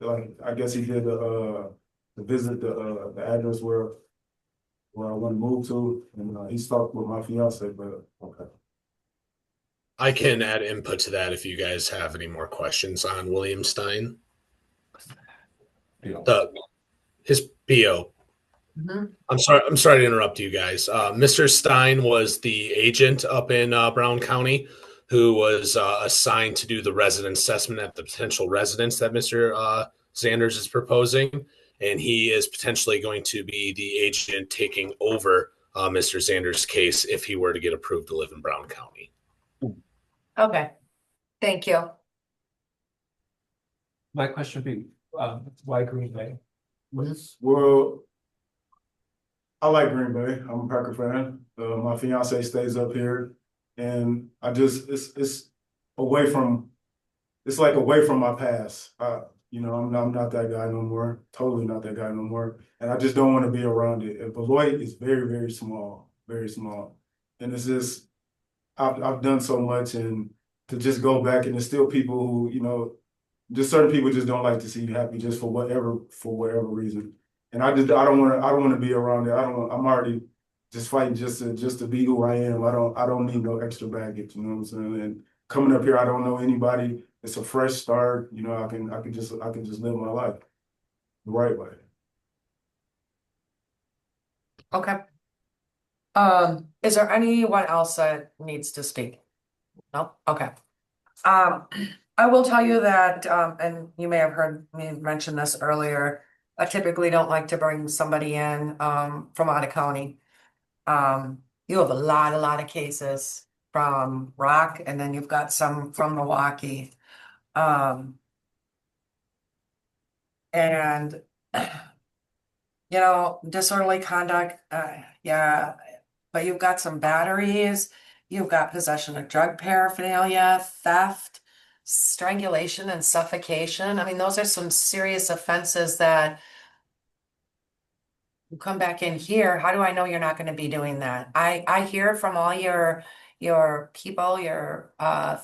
like I guess he did to visit the address where I want to move to, and he talked with my fiance. But okay. I can add input to that if you guys have any more questions on William Stein. His PO. Mm-hmm. I'm sorry to interrupt you guys. Mr. Stein was the agent up in Brown County who was assigned to do the resident assessment at the potential residence that Mr. Zanders is proposing. And he is potentially going to be the agent taking over Mr. Zanders' case if he were to get approved to live in Brown County. Okay. Thank you. My question would be, why Green Bay? Well, I like Green Bay. I'm a Packer fan. My fiance stays up here, and I just it's away from it's like away from my past. I'm not that guy no more. Totally not that guy no more. And I just don't want to be around it. And Beloit is very, very small, very small. And it's just I've done so much, and to just go back and there's still people who, just certain people just don't like to see you happy just for whatever reason. And I don't want to be around it. I'm already just fighting just to be who I am. I don't need no extra baggage, you know what I'm saying? And coming up here, I don't know anybody. It's a fresh start. I can just live my life the right way. Okay. Is there anyone else that needs to speak? No? Okay. I will tell you that, and you may have heard me mention this earlier, I typically don't like to bring somebody in, from out of county. You have a lot of cases from Rock, and then you've got some from Milwaukee. And disorderly conduct, yeah, but you've got some batteries, you've got possession of drug paraphernalia, theft, strangulation and suffocation. I mean, those are some serious offenses that you come back in here. How do I know you're not going to be doing that? I hear from all your people, your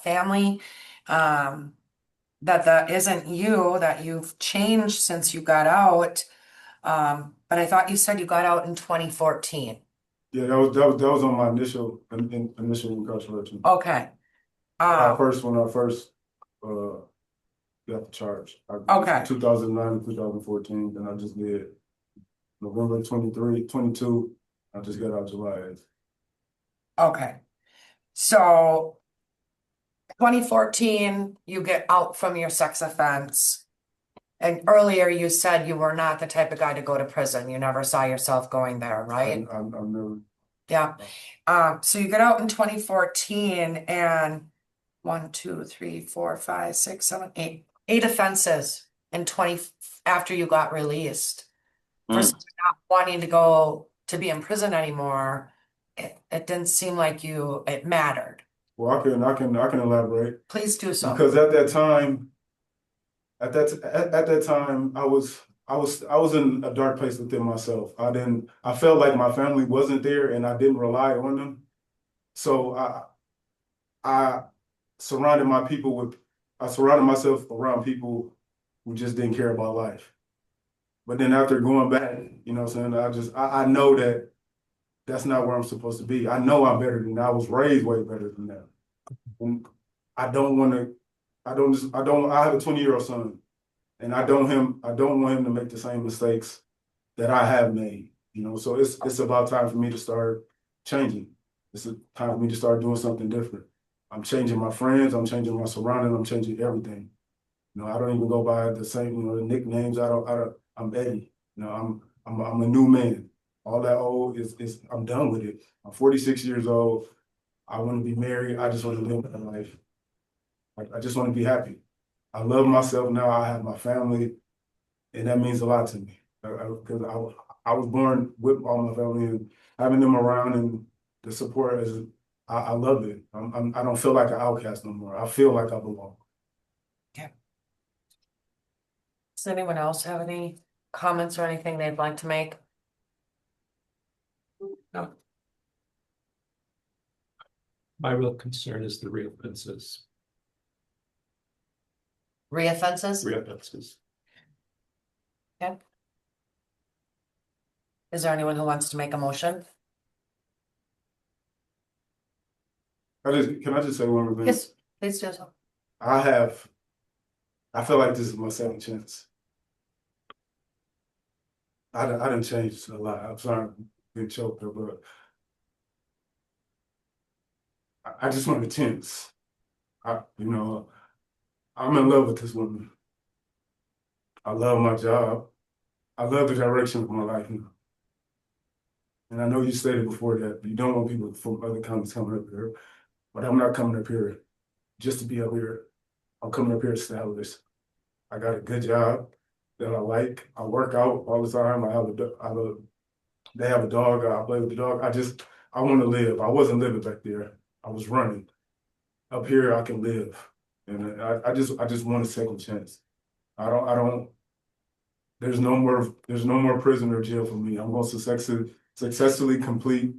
family, that isn't you, that you've changed since you got out. But I thought you said you got out in 2014. Yeah, that was on my initial incarceration. Okay. When I first got the charge. Okay. 2009 to 2014, then I just did November 22. I just got out July 8th. Okay. So 2014, you get out from your sex offense. And earlier you said you were not the type of guy to go to prison. You never saw yourself going there, right? I've never. Yeah. So you get out in 2014 and 1, 2, 3, 4, 5, 6, 7, 8 offenses in 20 after you got released. For someone not wanting to go to be in prison anymore, it didn't seem like it mattered. Well, I can elaborate. Please do so. Because at that time, I was in a dark place within myself. I felt like my family wasn't there and I didn't rely on them. So I surrounded myself around people who just didn't care about life. But then after going back, you know what I'm saying, I know that that's not where I'm supposed to be. I know I'm better than that. I was raised way better than that. And I have a 20-year-old son, and I don't want him to make the same mistakes that I have made. So it's about time for me to start changing. It's a time for me to start doing something different. I'm changing my friends, I'm changing my surroundings, I'm changing everything. I don't even go by the same, the nicknames. I'm Eddie. I'm a new man. All that old is I'm done with it. I'm 46 years old. I want to be married. I just want to live my life. I just want to be happy. I love myself now. I have my family, and that means a lot to me. Because I was born with all my family, and having them around and the support I love it. I don't feel like an outcast no more. I feel like I belong. Okay. Does anyone else have any comments or anything they'd like to make? No. My real concern is the reoffenses. Reoffenses? Reoffenses. Okay. Is there anyone who wants to make a motion? Can I just say one more thing? Yes, please do so. I feel like this is my second chance. I didn't change a lot. I'm sorry, I'm being choked up, but I just want a chance. I'm in love with this woman. I love my job. I love the direction of my life now. And I know you stated before that you don't want people from other counties coming up here, but I'm not coming up here just to be up here. I'm coming up here established. I got a good job that I like. I work out all the time. I have They have a dog. I play with the dog. I want to live. I wasn't living back there. I was running. Up here, I can live, and I just want a second chance. I don't. There's no more prison or jail for me. I'm going to successfully complete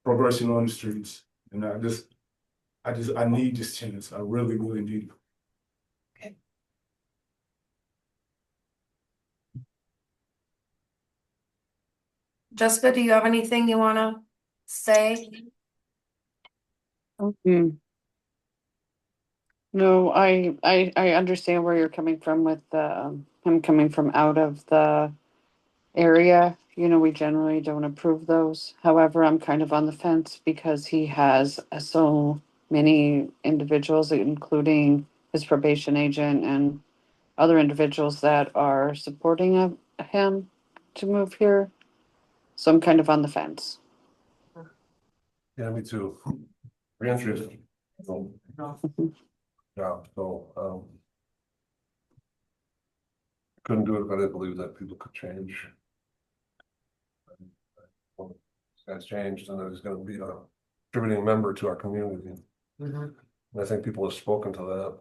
probation on the streets, and I need this chance. I really, really need it. Jessica, do you have anything you wanna say? No, I understand where you're coming from with him coming from out of the area. You know, we generally don't approve those. However, I'm kind of on the fence because he has so many individuals, including his probation agent and other individuals that are supporting him to move here. So I'm kind of on the fence. Yeah, me too. Reentry is. Yeah, so, couldn't do it if I didn't believe that people could change. That's changed and that he's gonna be a contributing member to our community. And I think people have spoken to that,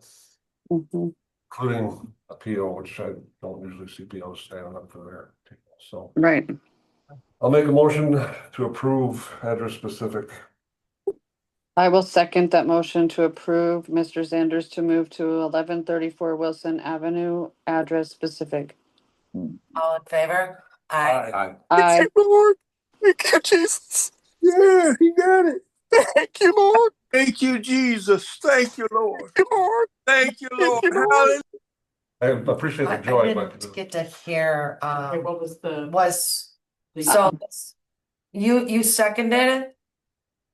including a PO, which I don't usually see POs standing up for their people, so. Right. I'll make a motion to approve address specific. I will second that motion to approve Mr. Sanders to move to 1134 Wilson Avenue, address specific. All in favor? Aye. Aye. Lord. Thank you, Jesus. Yeah, he got it. Thank you, Lord. Thank you, Jesus. Thank you, Lord. Thank you, Lord. Thank you, Lord. Thank you, Lord. Hallelujah. I appreciate the I joy, but didn't get to hear, Okay, what was the? so you seconded it?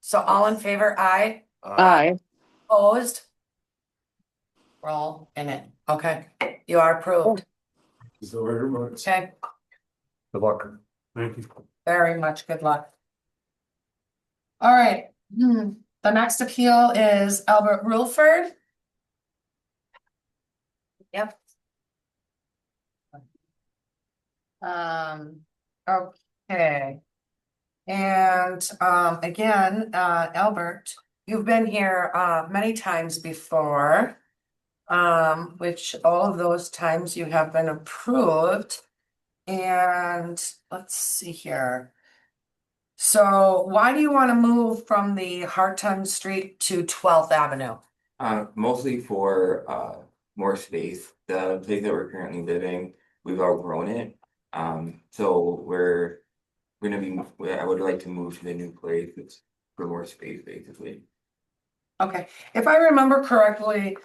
So all in favor, aye? Aye. Opposed? We're all in it. Okay, you are approved. so very much. Okay, Good luck. Thank you. very much. Good luck. All right, the next appeal is Albert Rulford. Yep. Okay. And again, Albert, you've been here many times before. Which all of those times you have been approved. And let's see here. So why do you want to move from the Harton Street to 12th Avenue? Mostly for more space. The place that we're currently living, we've outgrown it. So we're gonna be, I would like to move to the new place. It's for more space, basically. Okay, if I remember correctly,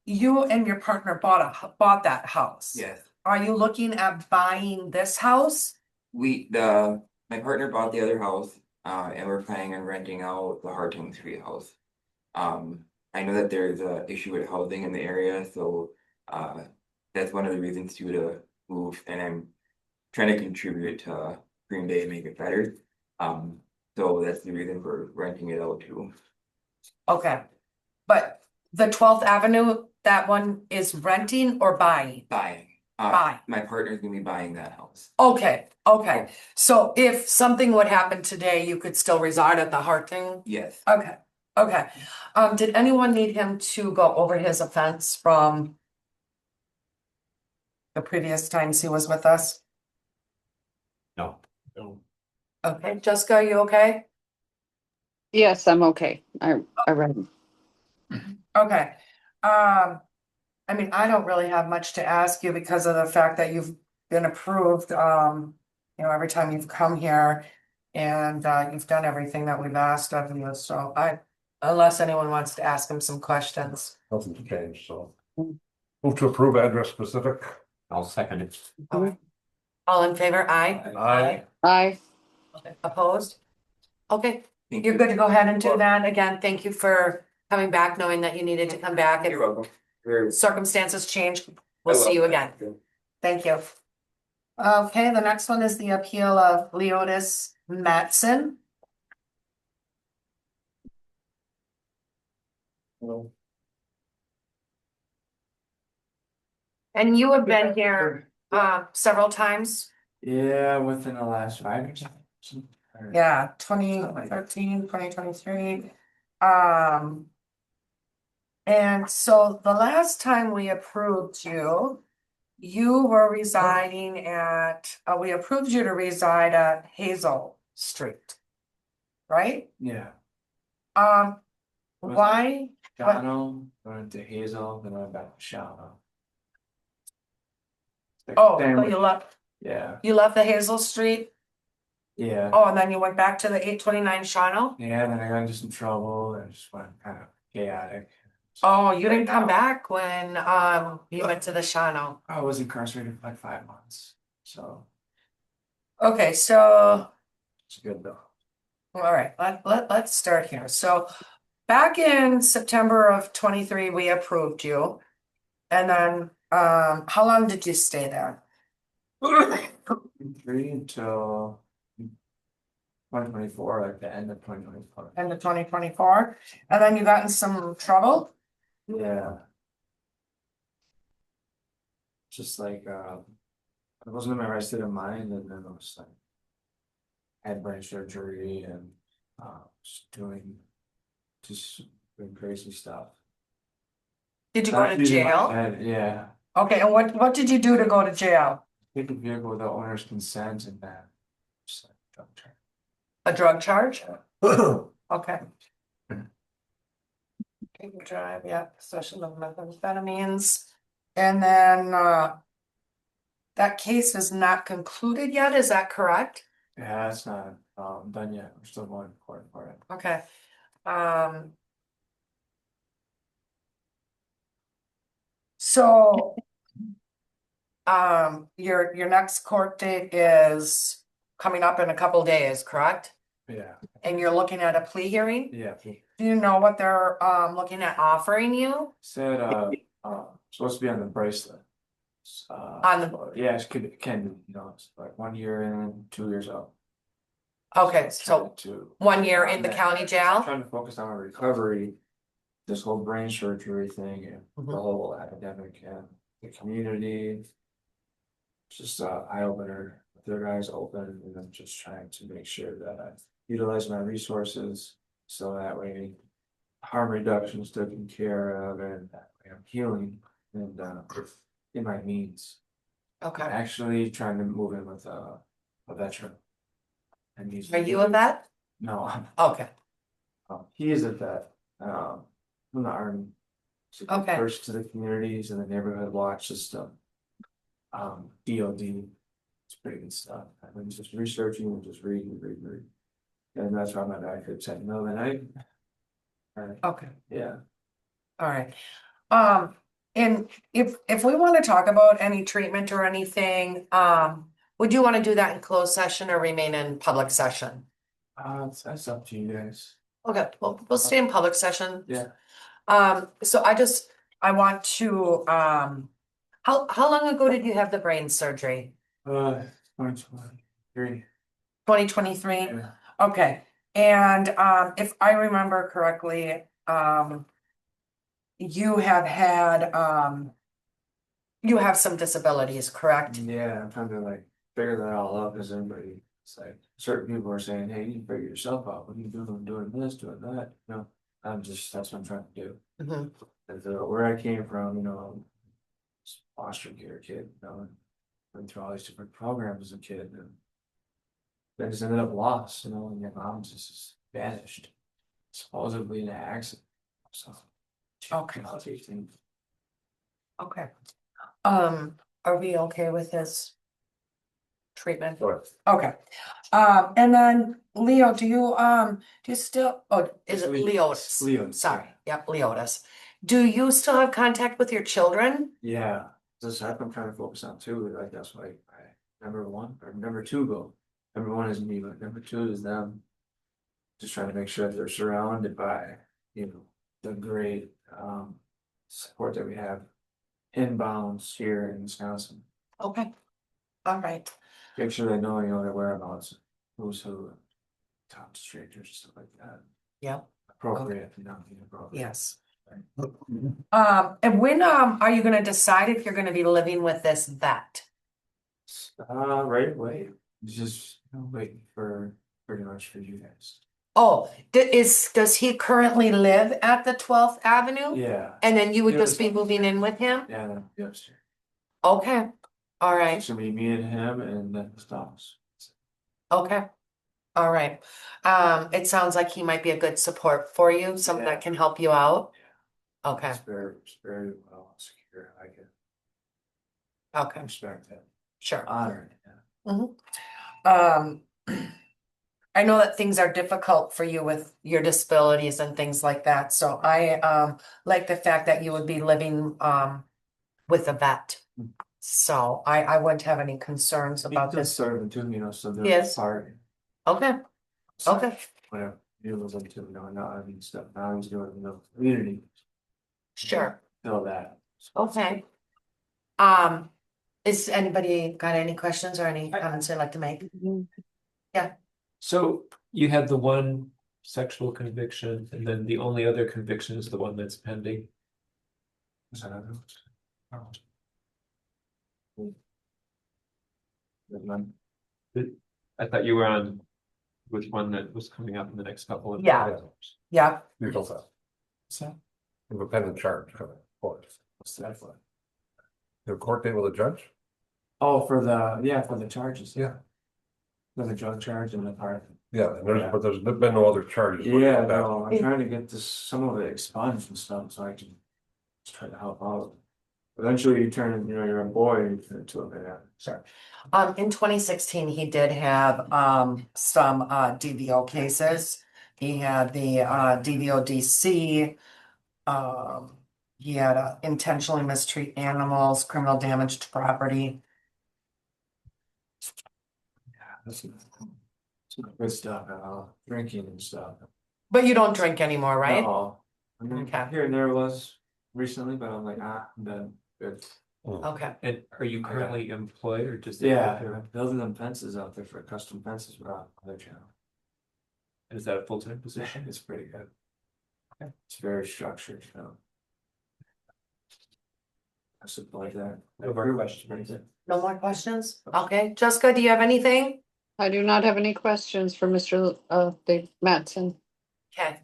you and your partner bought that house. Yes. Are you looking at buying this house? My partner bought the other house, and we're planning on renting out the Hartung Street house. I know that there's a issue with housing in the area, so that's one of the reasons to move, and I'm trying to contribute to Green Bay and make it better. So that's the reason for renting it out too. Okay, but the 12th Avenue, that one is renting or buying? Buying. Buying. My partner's gonna be buying that house. Okay, okay. So if something would happen today, you could still reside at the Harting? Yes. Okay, okay. Did anyone need him to go over his offense from the previous times he was with us? No. Okay, Jessica, are you okay? Yes, I'm okay. I read. Okay. I mean, I don't really have much to ask you because of the fact that you've been approved, every time you've come here and you've done everything that we've asked of you. So unless anyone wants to ask him some questions. Nothing to change, so. Move to approve address specific. I'll second it. Okay. All in favor? Aye. Aye. Aye. Okay. Opposed? Okay, you're good to go ahead and do that. Again, thank you for coming back, knowing that you needed to come back. If You're welcome. circumstances change, we'll see you again. Thank you. Okay, the next one is the appeal of Leotis Matson. And you have been here several times. Yeah, within the last 5 years. Yeah, 2013, 2023. And so the last time we approved you, you were residing at, we approved you to reside at Hazel Street. Right? Yeah. Why? Shawano, went to Hazel, then went back to Shawano. Oh, Same so with- you left, Yeah, you left the Hazel Street? yeah. Oh, and then you went back to the 829 Shawano? Yeah, then I got into some trouble and it just went kind of chaotic. Oh, you didn't come back when you went to the Shawano. I was incarcerated for like 5 months, so Okay, so it's good though. all right, let's start here. So back in September of 23, we approved you. And then how long did you stay there? 3 until 2024, like the end of 2024. End of 2024, and then you got in some trouble? Yeah. Just like I wasn't in my right state of mind, and then I was like, I had brain surgery and just doing crazy stuff. Did you go Not to using my jail? head, yeah. Okay, and what did you do to go to jail? Take a vehicle without owner's consent and then just like drug charge. A drug charge? Okay. Take a drive, yeah, possession of methamphetamines. And then that case is not concluded yet, is that correct? Yeah, it's not done yet. We're still going to court for it. Okay. So your next court date is coming up in a couple days, correct? Yeah, And you're looking at a plea hearing? yeah. Do you know what they're looking at offering you? Said supposed to be on the bracelet. On the- Yeah, it can be, you know, it's like 1 year in, 2 years out. Okay, so To 1 year in the county jail? trying to focus on my recovery, this whole brain surgery thing and Mhm. the whole academic and the community. It's just eye opener, with their eyes open, and I'm just trying to make sure that I utilize my resources. So that way harm reduction is taken care of and that way I'm healing and in my means. Okay. Actually trying to move in with a veteran. And he's. Are you a vet? No, I'm Okay, he is a vet, from the army. So he Okay. First to the communities and the neighborhood watch system. DOD, it's pretty good stuff. I've been just researching and just reading. And that's why my back hurts at the middle of the night. okay, Yeah, all right. And if we want to talk about any treatment or anything, would you want to do that in closed session or remain in public session? that's up to you guys. Okay, well, we'll stay in public session. Yeah. So I want to, how long ago did you have the brain surgery? 2023. 2023? Yeah. Okay, and if I remember correctly, you have had, you have some disabilities, correct? Yeah, I'm trying to like figure that all out because everybody, it's like certain people are saying, hey, you need to figure yourself out. What are you doing this, doing that? You know, that's what I'm trying to do. Mhm. And where I came from, you know, foster care kid, you know, and went through all these different programs as a kid and then just ended up lost, you know, and your mom just vanished, supposedly in an accident. So. Okay. 2018. Okay. Are we okay with this treatment? Okay. And then Leo, do you still, oh, is it Leotis? Leotis, Sorry, yep, Leotis. Do you still have contact with your children? Yeah, this I'm trying to focus on too. Like that's why number 1 or number 2 go. Number 1 is me, but number 2 is them. Just trying to make sure that they're surrounded by, you know, the great support that we have inbounds here in Wisconsin. Okay. All right. Make sure they know, you know, their whereabouts, who's who, top strangers, stuff like that. Yep. Appropriate, not inappropriate. Yes. And when are you gonna decide if you're gonna be living with this vet? Right away. It's just I'm waiting for pretty much for you guys. Oh, does he currently live at the 12th Avenue? Yeah. And then you would Yeah, just be that's- moving in with him? Yeah, that'll be upstairs. Okay, all right, It's gonna be me and him and then the dogs. okay. All right. It sounds like he might be a good support for you, someone that can help you out. Okay, It's very well secure. I can okay, respect that. sure. Honor it. Yeah. Um, I know that things are difficult for you with your disabilities and things like that, so I like the fact that you would be living with a vet. So I wouldn't have any concerns about He's this. serving too, you know, so they're Yes. part. Okay, okay, Whatever. He was into, you know, not having stuff. Now he's doing the community. sure, Feel that. okay. Is anybody got any questions or any comments they'd like to make? Yeah, So you had the one sexual conviction, and then the only other conviction is the one that's pending. Is that other? I thought you were on with one that was coming up in the next couple of. Yeah. yeah. You feel that. So, You have a pending charge coming, of course. what's that for? The court date with a judge? Oh, for the charges. Yeah. For the drug charge and the part. Yeah, and there's been no other charges. Yeah, no, I'm trying to get this, some of it expunged and stuff, so I can just try to help out. Eventually you turn, you know, you're a boy into a man. Sure. In 2016, he did have some DVO cases. He had the DVO DC. He had intentionally mistreat animals, criminal damage to property. That's some good stuff, drinking and stuff. But you don't drink anymore, right? No, I mean, Okay. here and there was recently, but I'm like, I'm done, good. Okay. And are you currently employed or just? Yeah, I'm building them fences out there for custom fences around other channel. Is that a full-time position? It's pretty good. It's very structured, you know. I support that. No more questions. No more questions? Okay. Jessica, do you have anything? I do not have any questions for Mr. Dave Mattson. Okay.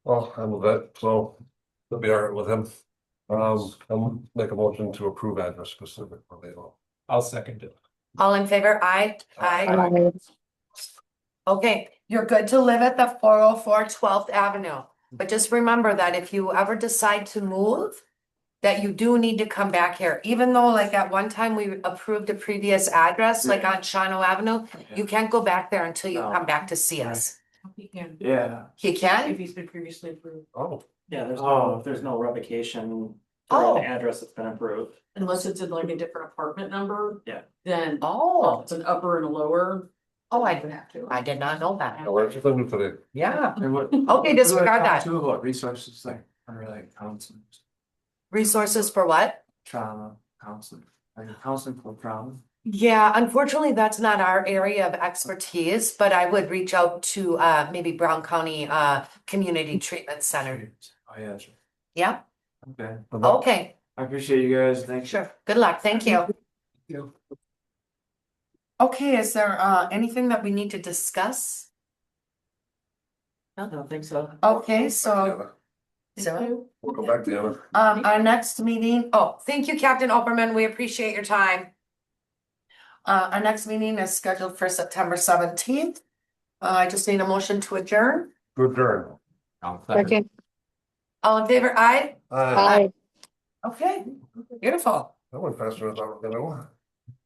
Well, I'm a vet, so it'll be all right with him. I'll make a motion to approve address specific for label. I'll second it. All in favor? Aye. Aye. Aye. Okay, you're good to live at the 404 12th Avenue. But just remember that if you ever decide to move, that you do need to come back here. Even though like at one time we approved a previous address, like on Shawano Avenue, you can't go back there until you No. come back to see us. He can, Yeah. He can? if he's been previously approved, Oh, Yeah, Oh. there's no revocation Oh. for the address that's been approved. unless it's in like a different apartment number. Yeah. Then, Oh, it's an upper and a lower. oh, you have to. I did not know that. now where's the new today? Yeah. And what? Okay, disregard that. Too about resources like, under like counseling, Resources for what? trauma, counseling, like counseling for trauma. Yeah, unfortunately, that's not our area of expertise, but I would reach out to maybe Brown County Community Treatment Center. Oh, yeah, that's right. Yeah, Okay, okay, I appreciate you guys, thank you. sure. Good luck. Thank you. Okay, is there anything that we need to discuss? I don't think so. Okay, so so We'll go back to Anna. our next meeting, oh, thank you, Captain Opperman. We appreciate your time. Our next meeting is scheduled for September 17th. I just need a motion to adjourn. Good turn. Second. All in favor, aye? Aye. Okay, beautiful. That went faster than I thought it was gonna go.